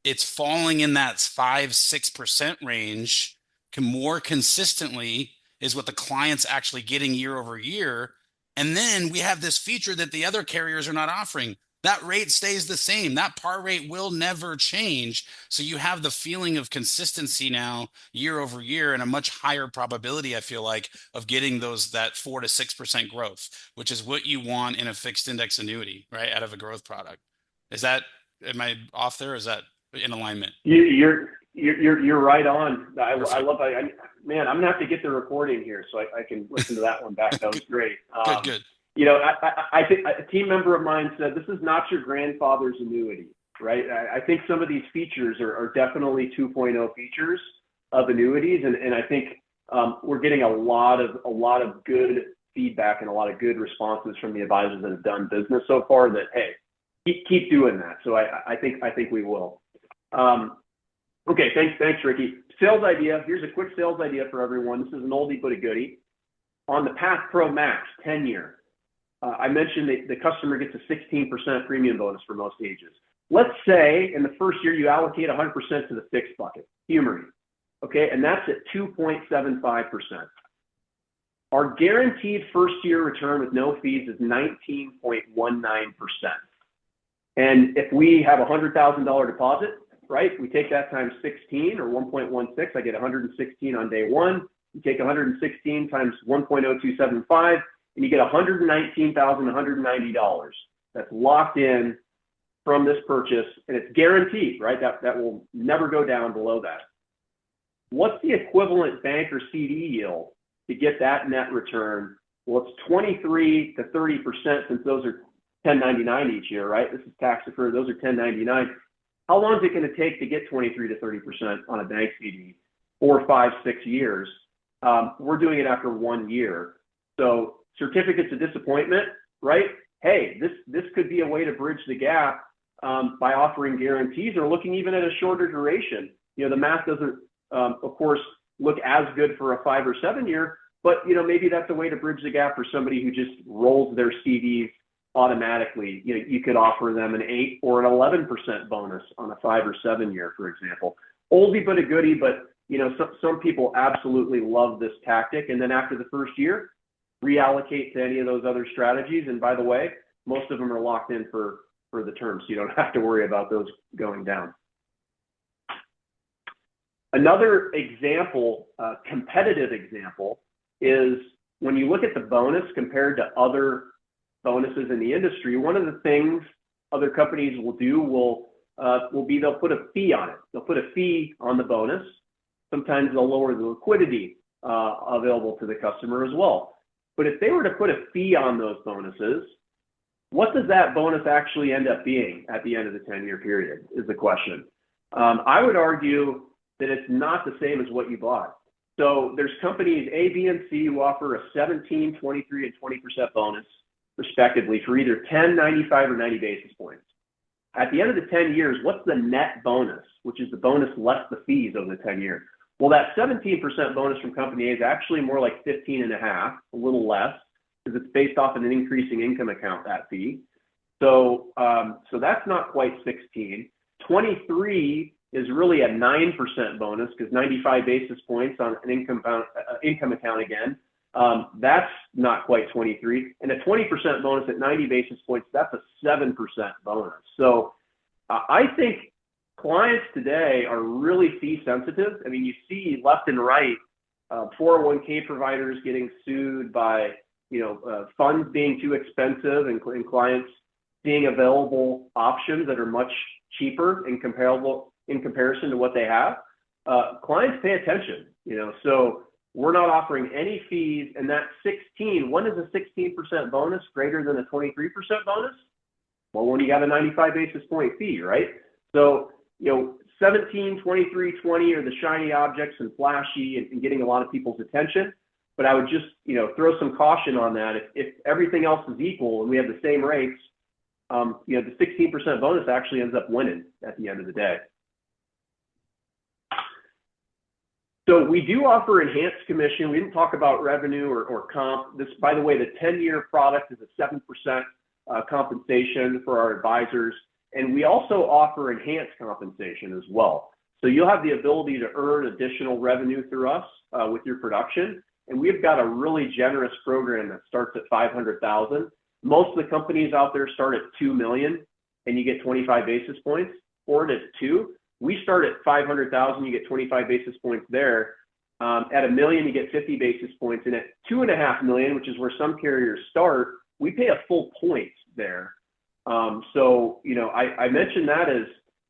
it's falling in that 5-6% range more consistently is what the client's actually getting year over year. And then we have this feature that the other carriers are not offering. That rate stays the same. That par rate will never change. So you have the feeling of consistency now year over year and a much higher probability, I feel like, of getting that 4 to 6% growth, which is what you want in a fixed index annuity, right? Out of a growth product. Am I off there? Or is that in alignment? You're right on. I love that. Man, I'm gonna have to get the recording here so I can listen to that one back. That was great. Good. I think a team member of mine said this is not your grandfather's annuity, right? I think some of these features are definitely 2.0 features of annuities, and I think we're getting a lot of good feedback and a lot of good responses from the advisors that have done business so far. That hey, keep doing that. So I think we will. Okay, thanks, Ricky. Sales idea. Here's a quick sales idea for everyone. This is an oldie but a goodie. On the Path Pro Max 10-year, I mentioned that the customer gets a 16% premium bonus for most ages. Let's say in the first year you allocate 100% to the fixed bucket, humor me, okay, and that's at 2.75%. Our guaranteed first-year return with no fees is 19.19%. And if we have a $100,000 deposit, right, we take that times 16 or 1.16, I get 116 on day one. You take 116 times 1.0275, and you get $119,190. That's locked in from this purchase, and it's guaranteed, right? That will never go down below that. What's the equivalent bank or CD yield to get that net return? Well, it's 23 to 30% since those are 1099 each year, right? This is tax deferred. Those are 1099. How long is it going to take to get 23 to 30% on a bank CD? 4, 5, 6 years. We're doing it after 1 year. So certificates of disappointment, right? Hey, this could be a way to bridge the gap by offering guarantees or looking even at a shorter duration. The math doesn't, of course, look as good for a 5 or 7 year, but maybe that's a way to bridge the gap for somebody who just rolls their CDs automatically. You could offer them an 8 or an 11% bonus on a 5 or 7 year, for example. Oldie but a goodie, but some people absolutely love this tactic. And then after the first year, reallocate to any of those other strategies. And by the way, most of them are locked in for the term, so you don't have to worry about those going down. Another example, competitive example, is when you look at the bonus compared to other bonuses in the industry, one of the things other companies will do will be they'll put a fee on it. They'll put a fee on the bonus. Sometimes they'll lower the liquidity available to the customer as well. But if they were to put a fee on those bonuses, what does that bonus actually end up being at the end of the 10-year period is the question. I would argue that it's not the same as what you bought. So there's companies A, B, and C who offer a 17, 23, and 20% bonus respectively for either 10, 95, or 90 basis points. At the end of the 10 years, what's the net bonus, which is the bonus less the fees over the 10 years? Well, that 17% bonus from company A is actually more like 15.5, a little less, because it's based off of an increasing income account, that fee. So that's not quite 16. 23 is really a 9% bonus because 95 basis points on an income account again. That's not quite 23. And a 20% bonus at 90 basis points, that's a 7% bonus. So I think clients today are really fee sensitive. I mean, you see left and right 401k providers getting sued by funds being too expensive and clients seeing available options that are much cheaper and comparable in comparison to what they have. Clients pay attention, so we're not offering any fees. And that 16, when is a 16% bonus greater than a 23% bonus? Well, when you got a 95 basis point fee, right? So, 17, 23, 20 are the shiny objects and flashy and getting a lot of people's attention. But I would just, throw some caution on that. If everything else is equal and we have the same rates, the 16% bonus actually ends up winning at the end of the day. So we do offer enhanced commission. We didn't talk about revenue or comp. This, by the way, the 10-year product is a 7% compensation for our advisors. And we also offer enhanced compensation as well. So you'll have the ability to earn additional revenue through us with your production. And we've got a really generous program that starts at $500,000. Most of the companies out there start at $2 million and you get 25 basis points, or at 2. We start at $500,000, you get 25 basis points there. At $1 million, you get 50 basis points. And at $2.5 million, which is where some carriers start, we pay a full point there. So, I mentioned that as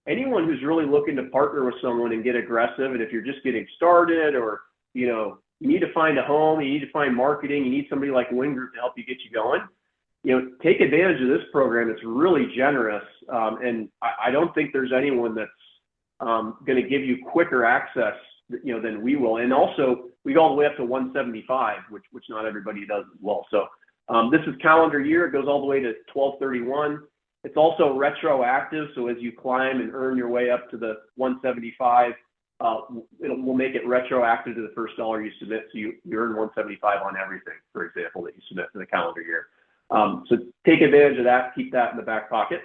anyone who's really looking to partner with someone and get aggressive. And if you're just getting started, or, you need to find a home, you need to find marketing, you need somebody like Wingroup to help you get you going, take advantage of this program. It's really generous. And I don't think there's anyone that's going to give you quicker access, than we will. And also we go all the way up to 175, which not everybody does as well. So this is calendar year. It goes all the way to 12/31. It's also retroactive. So as you climb and earn your way up to the 175, we'll make it retroactive to the first dollar you submit. So you earn 175 on everything, for example, that you submit for the calendar year. So take advantage of that. Keep that in the back pocket.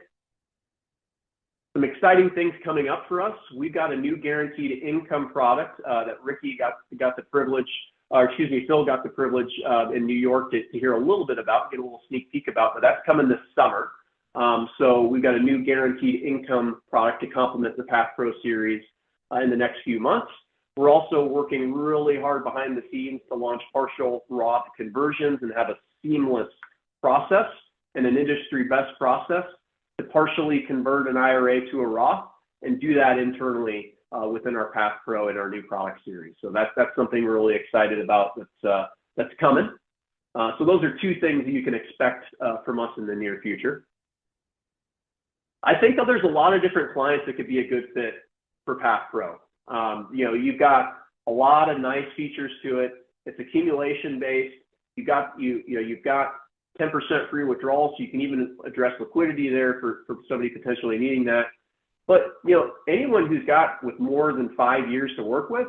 Some exciting things coming up for us. We've got a new guaranteed income product that Ricky got the privilege, Phil got the privilege in New York to hear a little bit about, get a little sneak peek about, but that's coming this summer. So we've got a new guaranteed income product to complement the Path Pro series in the next few months. We're also working really hard behind the scenes to launch partial Roth conversions and have a seamless process and an industry best process to partially convert an IRA to a Roth and do that internally within our Path Pro and our new product series. So that's something we're really excited about that's coming. So those are two things that you can expect from us in the near future. I think that there's a lot of different clients that could be a good fit for Path Pro. You've got a lot of nice features to it. It's accumulation based. You've got 10% free withdrawals, so you can even address liquidity there for somebody potentially needing that. But anyone who's got with more than 5 years to work with,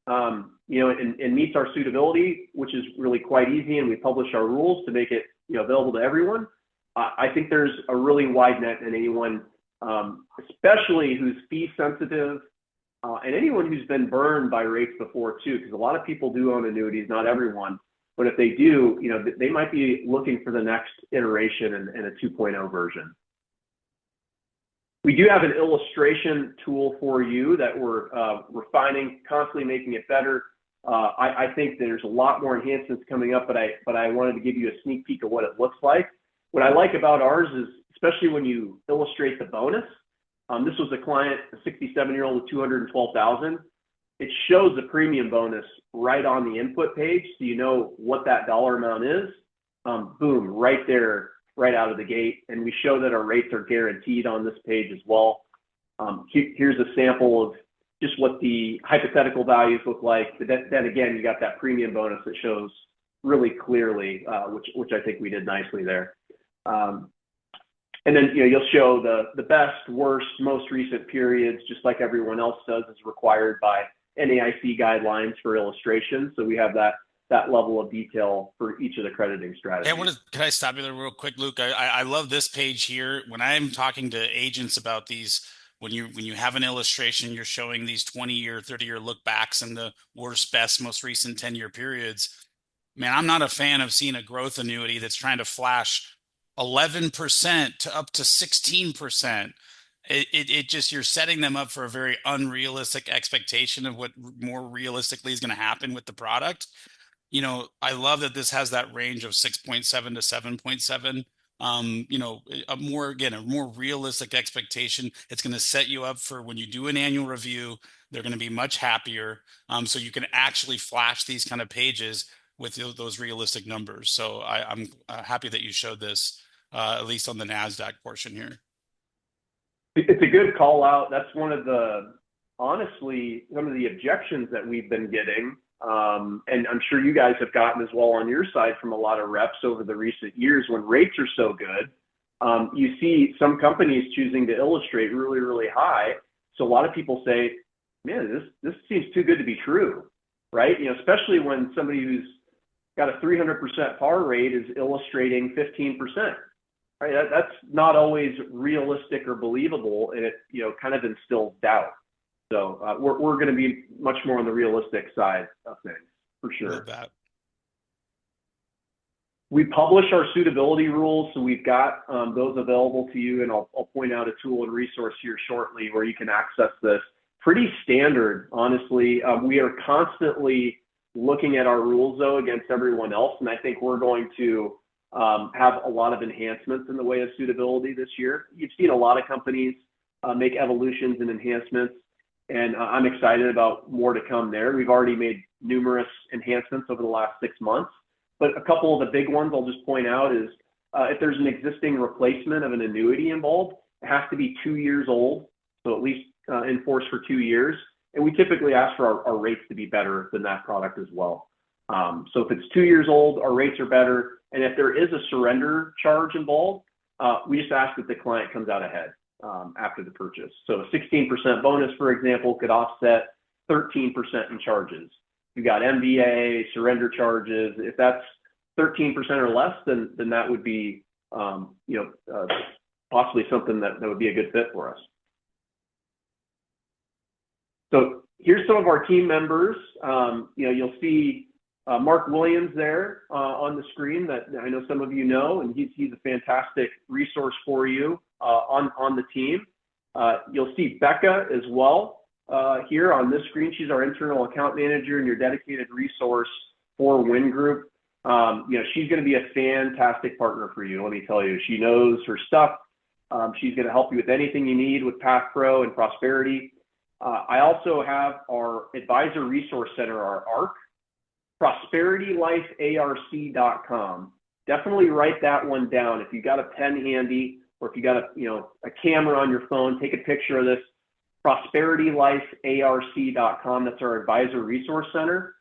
and meets our suitability, which is really quite easy, and we publish our rules to make it available to everyone. I think there's a really wide net in anyone, especially who's fee sensitive, and anyone who's been burned by rates before too, because a lot of people do own annuities, not everyone. But if they do, they might be looking for the next iteration and a 2.0 version. We do have an illustration tool for you that we're refining, constantly making it better. I think there's a lot more enhancements coming up, but I wanted to give you a sneak peek of what it looks like. What I like about ours is, especially when you illustrate the bonus, this was a client, a 67-year-old with $212,000. It shows the premium bonus right on the input page, so you know what that dollar amount is. Boom, right there, right out of the gate. And we show that our rates are guaranteed on this page as well. Here's a sample of just what the hypothetical values look like. But then again, you got that premium bonus that shows really clearly, which I think we did nicely there. And then you'll show the best, worst, most recent periods, just like everyone else does, is required by NAIC guidelines for illustration. So we have that level of detail for each of the crediting strategies. Hey, can I stop you there real quick, Luke? I love this page here. When I'm talking to agents about these, when you have an illustration, you're showing these 20-year, 30-year look backs and the worst, best, most recent 10-year periods. Man, I'm not a fan of seeing a growth annuity that's trying to flash 11% to up to 16%. It just, you're setting them up for a very unrealistic expectation of what more realistically is going to happen with the product. I love that this has that range of 6.7 to 7.7. A more realistic expectation. It's going to set you up for when you do an annual review, they're going to be much happier. So you can actually flash these kind of pages with those realistic numbers. So I'm happy that you showed this, at least on the NASDAQ portion here. It's a good call out. That's one of honestly, some of the objections that we've been getting. And I'm sure you guys have gotten as well on your side from a lot of reps over the recent years. When rates are so good, you see some companies choosing to illustrate really, really high. So a lot of people say, man, this seems too good to be true, right? Especially when somebody who's got a 300% par rate is illustrating 15%. Right? That's not always realistic or believable, and it kind of instills doubt. So we're going to be much more on the realistic side of things, for sure. Love that. We publish our suitability rules, so we've got those available to you, and I'll point out a tool and resource here shortly where you can access this. Pretty standard, honestly. We are constantly looking at our rules, though, against everyone else, and I think we're going to have a lot of enhancements in the way of suitability this year. You've seen a lot of companies make evolutions and enhancements, and I'm excited about more to come there. We've already made numerous enhancements over the last 6 months, but a couple of the big ones I'll just point out is if there's an existing replacement of an annuity involved, it has to be 2 years old, so at least in force for 2 years. And we typically ask for our rates to be better than that product as well. So if it's 2 years old, our rates are better. And if there is a surrender charge involved, we just ask that the client comes out ahead after the purchase. So a 16% bonus, for example, could offset 13% in charges. You got MVA, surrender charges. If that's 13% or less, then that would be possibly something that would be a good fit for us. So here's some of our team members. You'll see Mark Williams there on the screen that I know some of you know, and he's a fantastic resource for you on the team. You'll see Becca as well here on this screen. She's our internal account manager and your dedicated resource for Win Group. She's going to be a fantastic partner for you. Let me tell you, she knows her stuff. She's going to help you with anything you need with Path Pro and Prosperity. I also have our Advisor Resource Center, our ARC, prosperitylifearc.com. Definitely write that one down. If you got a pen handy, or if you got a camera on your phone, take a picture of this. prosperitylifearc.com. That's our Advisor Resource Center.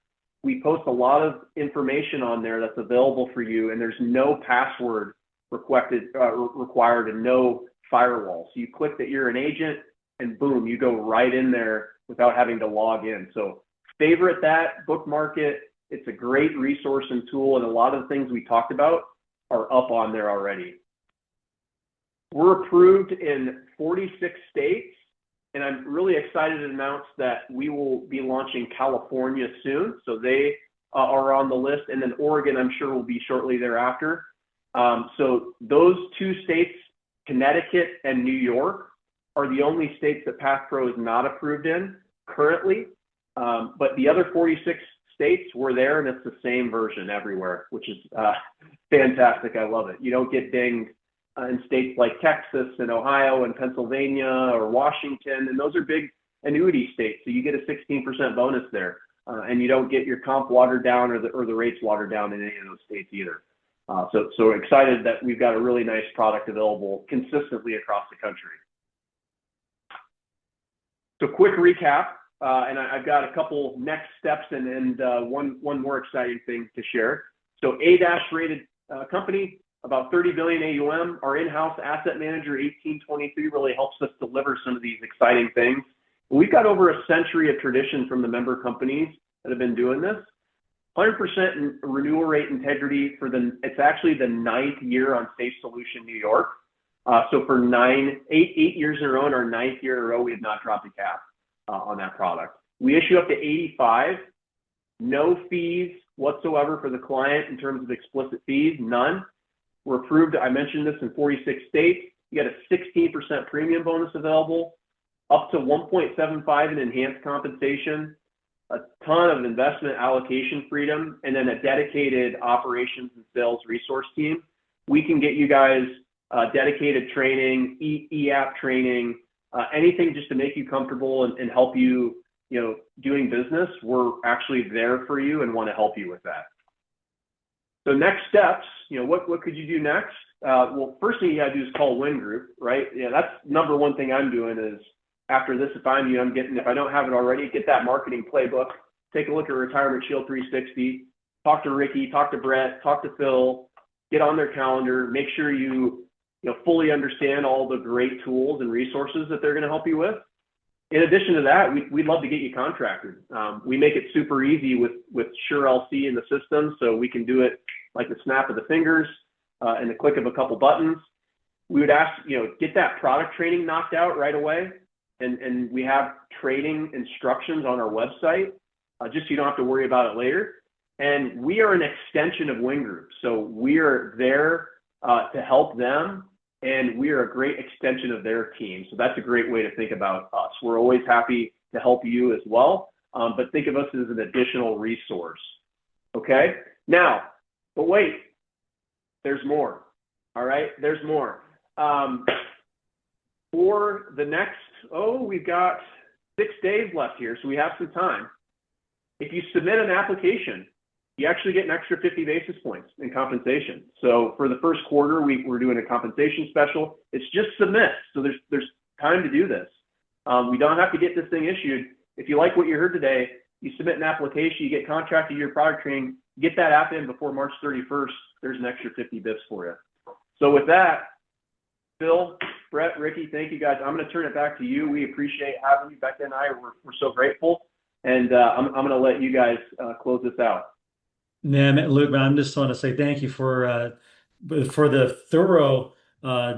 We post a lot of information on there that's available for you, and there's no password required and no firewall. So you click that you're an agent, and boom, you go right in there without having to log in. So favorite that, bookmark it. It's a great resource and tool, and a lot of the things we talked about are up on there already. We're approved in 46 states, and I'm really excited to announce that we will be launching California soon. So they are on the list, and then Oregon, I'm sure, will be shortly thereafter. So those two states, Connecticut and New York, are the only states that Path Pro is not approved in currently. But the other 46 states were there, and it's the same version everywhere, which is fantastic. I love it. You don't get dinged in states like Texas and Ohio and Pennsylvania or Washington, and those are big annuity states. So you get a 16% bonus there, and you don't get your comp watered down or the rates watered down in any of those states either. So excited that we've got a really nice product available consistently across the country. So quick recap, and I've got a couple next steps and one more exciting thing to share. So A-rated company, about 30 billion AUM. Our in-house asset manager, 1823, really helps us deliver some of these exciting things. We've got over a century of tradition from the member companies that have been doing this. 100% renewal rate integrity it's actually the 9th year on Safe Solution New York. So for 8 years in a row, and our 9th year in a row, we have not dropped a cap on that product. We issue up to 85, no fees whatsoever for the client in terms of explicit fees, none. We're approved, I mentioned this, in 46 states. You get a 16% premium bonus available, up to 1.75 in enhanced compensation, a ton of investment allocation freedom, and then a dedicated operations and sales resource team. We can get you guys dedicated training, e-app training, anything just to make you comfortable and help you, doing business. We're actually there for you and want to help you with that. So next steps, what could you do next? Well, first thing you got to do is call Win Group, right? That's number one thing I'm doing is after this, if I'm you, if I don't have it already, get that marketing playbook, take a look at Retirement Shield 360, talk to Ricky, talk to Brett, talk to Phil, get on their calendar, make sure you fully understand all the great tools and resources that they're going to help you with. In addition to that, we'd love to get you contracted. We make it super easy with Sure LC in the system, so we can do it like the snap of the fingers and the click of a couple buttons. We would ask, get that product training knocked out right away. And we have training instructions on our website, just so you don't have to worry about it later. And we are an extension of Win Group. So we are there to help them, and we are a great extension of their team. So that's a great way to think about us. We're always happy to help you as well, but think of us as an additional resource. Okay? Now, but wait, there's more. All right? There's more. For the next, we've got 6 days left here, so we have some time. If you submit an application, you actually get an extra 50 basis points in compensation. So for the first quarter, we're doing a compensation special. It's just submit. So there's time to do this. We don't have to get this thing issued. If you like what you heard today, you submit an application, you get contracted, your product training, get that app in before March 31st. There's an extra 50 bips for you. So with that, Phil, Brett, Ricky, thank you guys. I'm going to turn it back to you. We appreciate having you. Becca and I, we're so grateful. And I'm going to let you guys close this out. Yeah, Luke, I just want to say thank you for the thorough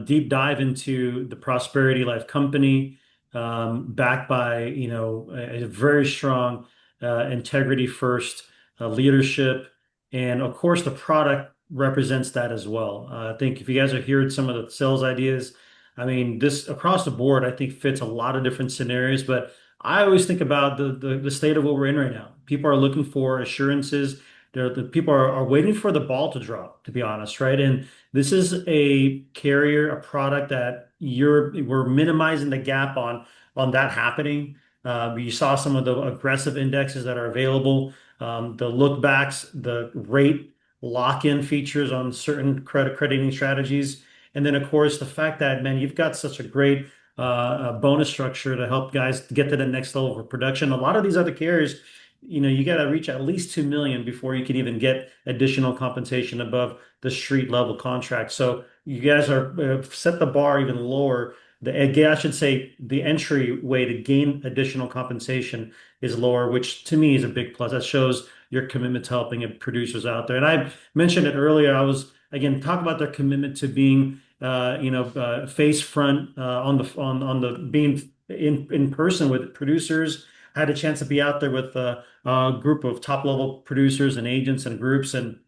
deep dive into the Prosperity Life company, backed by a very strong integrity first leadership, and of course the product represents that as well. I think if you guys are hearing some of the sales ideas, I mean, this across the board, I think fits a lot of different scenarios. But I always think about the state of what we're in right now. People are looking for assurances. The people are waiting for the ball to drop, to be honest, right? And this is a carrier, a product that we're minimizing the gap on that happening. You saw some of the aggressive indexes that are available, the look backs, the rate lock-in features on certain crediting strategies. And then, of course, the fact that, man, you've got such a great bonus structure to help guys get to the next level of production. A lot of these other carriers, you got to reach at least 2 million before you can even get additional compensation above the street level contract. So you guys are set the bar even lower. I should say the entry way to gain additional compensation is lower, which to me is a big plus. That shows your commitment to helping producers out there. And I mentioned it earlier. I was again talk about their commitment to being face front on the being in person with producers. I had a chance to be out there with a group of top level producers and agents and groups, and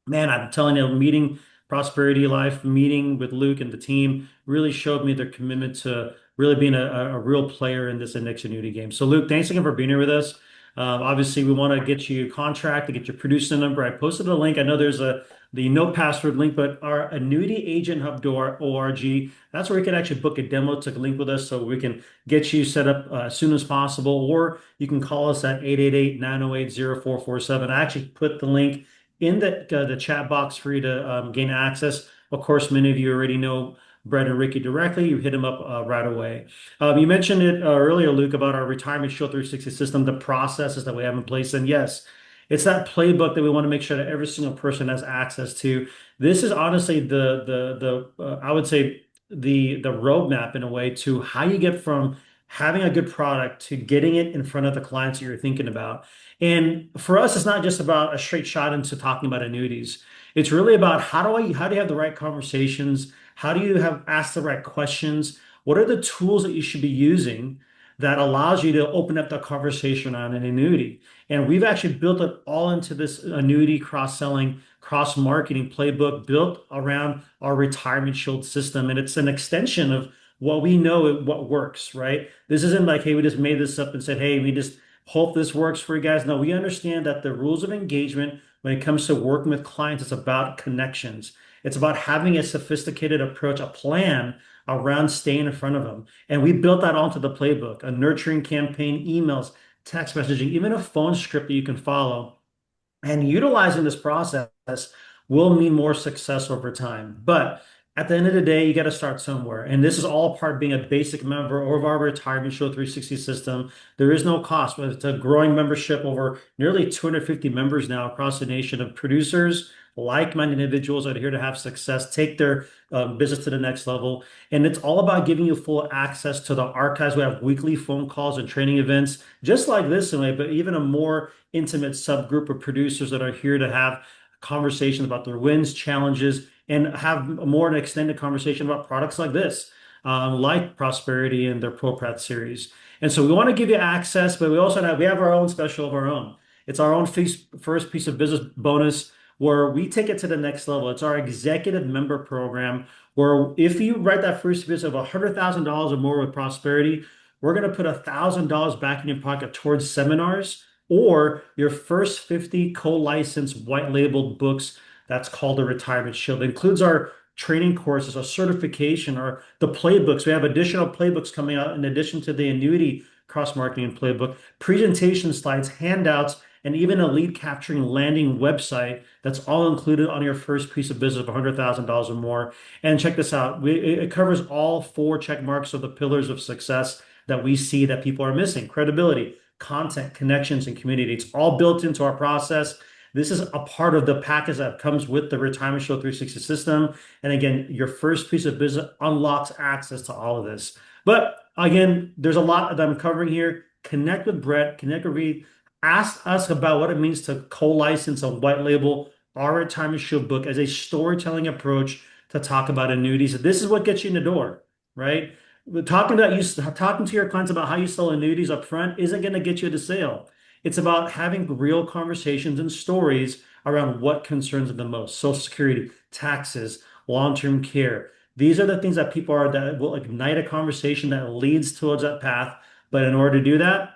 man, I'm telling you, meeting Prosperity Life, meeting with Luke and the team really showed me their commitment to really being a real player in this index annuity game. So Luke, thanks again for being here with us. Obviously, we want to get you a contract to get your producer number. I posted a link. I know there's the no password link, but our annuityagent.org, that's where you can actually book a demo to link with us so we can get you set up as soon as possible. Or you can call us at 888-908-0447. I actually put the link in the chat box for you to gain access. Of course, many of you already know Brett and Ricky directly. You hit them up right away. You mentioned it earlier, Luke, about our Retirement Shield 360 system, the processes that we have in place. And yes, it's that playbook that we want to make sure that every single person has access to. This is honestly the I would say the roadmap in a way to how you get from having a good product to getting it in front of the clients that you're thinking about. And for us, it's not just about a straight shot into talking about annuities. It's really about how do you have the right conversations? How do you have ask the right questions? What are the tools that you should be using that allows you to open up the conversation on an annuity? And we've actually built it all into this annuity cross-selling, cross-marketing playbook built around our retirement shield system. And it's an extension of what we know, what works, right? This isn't like, hey, we just made this up and said, hey, we just hope this works for you guys. No, we understand that the rules of engagement when it comes to working with clients, it's about connections. It's about having a sophisticated approach, a plan around staying in front of them. And we built that onto the playbook, a nurturing campaign, emails, text messaging, even a phone script that you can follow. And utilizing this process will mean more success over time. But at the end of the day, you got to start somewhere. And this is all part of being a basic member of our Retirement Show 360 system. There is no cost, but it's a growing membership over nearly 250 members now across the nation of producers, like-minded individuals that are here to have success, take their business to the next level. And it's all about giving you full access to the archives. We have weekly phone calls and training events, just like this in a way, but even a more intimate subgroup of producers that are here to have conversations about their wins, challenges, and have a more an extended conversation about products like this, like Prosperity and their ProPrat series. And so we want to give you access, but we have our own special of our own. It's our own first piece of business bonus where we take it to the next level. It's our executive member program where if you write that first business of $100,000 or more with Prosperity, we're going to put $1,000 back in your pocket towards seminars or your first 50 co-licensed white labeled books. That's called the Retirement Shield. It includes our training courses, our certification, or the playbooks. We have additional playbooks coming out in addition to the annuity cross-marketing playbook, presentation slides, handouts, and even a lead capturing landing website that's all included on your first piece of business of $100,000 or more. And check this out. It covers all four check marks of the pillars of success that we see that people are missing: credibility, content, connections, and community. It's all built into our process. This is a part of the package that comes with the Retirement Shield 360 system. And again, your first piece of business unlocks access to all of this. But again, there's a lot that I'm covering here. Connect with Brett, connect with Reed, ask us about what it means to co-license a white label our Retirement Shield book as a storytelling approach to talk about annuities. This is what gets you in the door, right? Talking to your clients about how you sell annuities up front isn't going to get you the sale. It's about having real conversations and stories around what concerns them the most: Social Security, taxes, long-term care. These are the things that will ignite a conversation that leads towards that path. But in order to do that,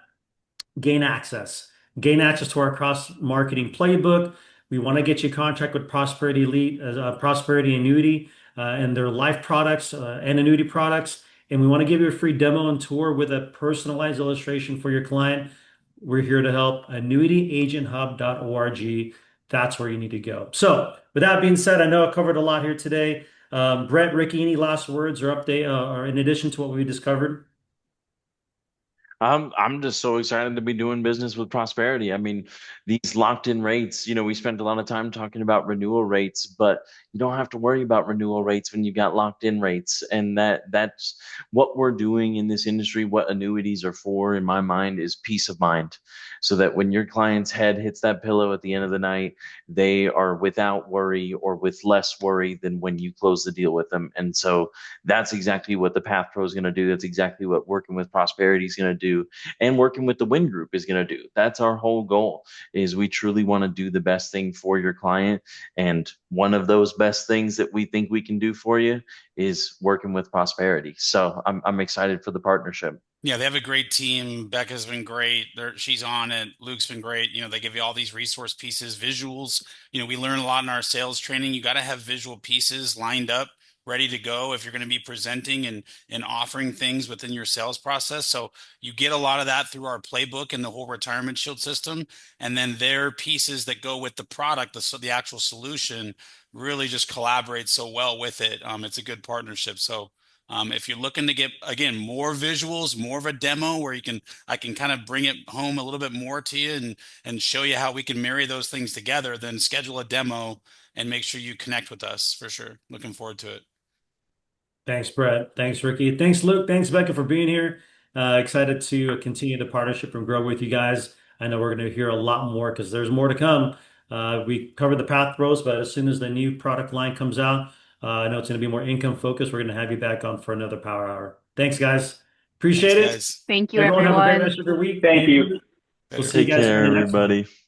gain access. Gain access to our cross-marketing playbook. We want to get you a contract with Prosperity Elite, Prosperity Annuity, and their life products and annuity products. And we want to give you a free demo and tour with a personalized illustration for your client. We're here to help. annuityagenthub.org. That's where you need to go. So, with that being said, I know I covered a lot here today. Brett, Ricky, any last words or update or in addition to what we discovered? I'm just so excited to be doing business with Prosperity. I mean, these locked in rates, we spent a lot of time talking about renewal rates, but you don't have to worry about renewal rates when you got locked in rates. And that's what we're doing in this industry. What annuities are for, in my mind, is peace of mind. So that when your client's head hits that pillow at the end of the night, they are without worry or with less worry than when you close the deal with them. And so that's exactly what the Path Pro is going to do. That's exactly what working with Prosperity is going to do and working with the Win Group is going to do. That's our whole goal, is we truly want to do the best thing for your client. And one of those best things that we think we can do for you is working with Prosperity. So I'm excited for the partnership. Yeah, they have a great team. Becca's been great. She's on it. Luke's been great. They give you all these resource pieces, visuals. We learn a lot in our sales training. You got to have visual pieces lined up, ready to go if you're going to be presenting and offering things within your sales process. So you get a lot of that through our playbook and the whole retirement shield system. And then their pieces that go with the product, the actual solution, really just collaborate so well with it. It's a good partnership. So if you're looking to get, again, more visuals, more of a demo where I can kind of bring it home a little bit more to you and show you how we can marry those things together, then schedule a demo and make sure you connect with us for sure. Looking forward to it. Thanks, Brett. Thanks, Ricky. Thanks, Luke. Thanks, Becca, for being here. Excited to continue the partnership and grow with you guys. I know we're going to hear a lot more because there's more to come. We covered the path bros, but as soon as the new product line comes out, I know it's going to be more income focused. We're going to have you back on for another power hour. Thanks, guys. Thanks, Appreciate it. guys. Thank you, Everyone have a great everyone. rest of your week, Thank and you. we'll Later. see you Take guys in care, the next one. everybody.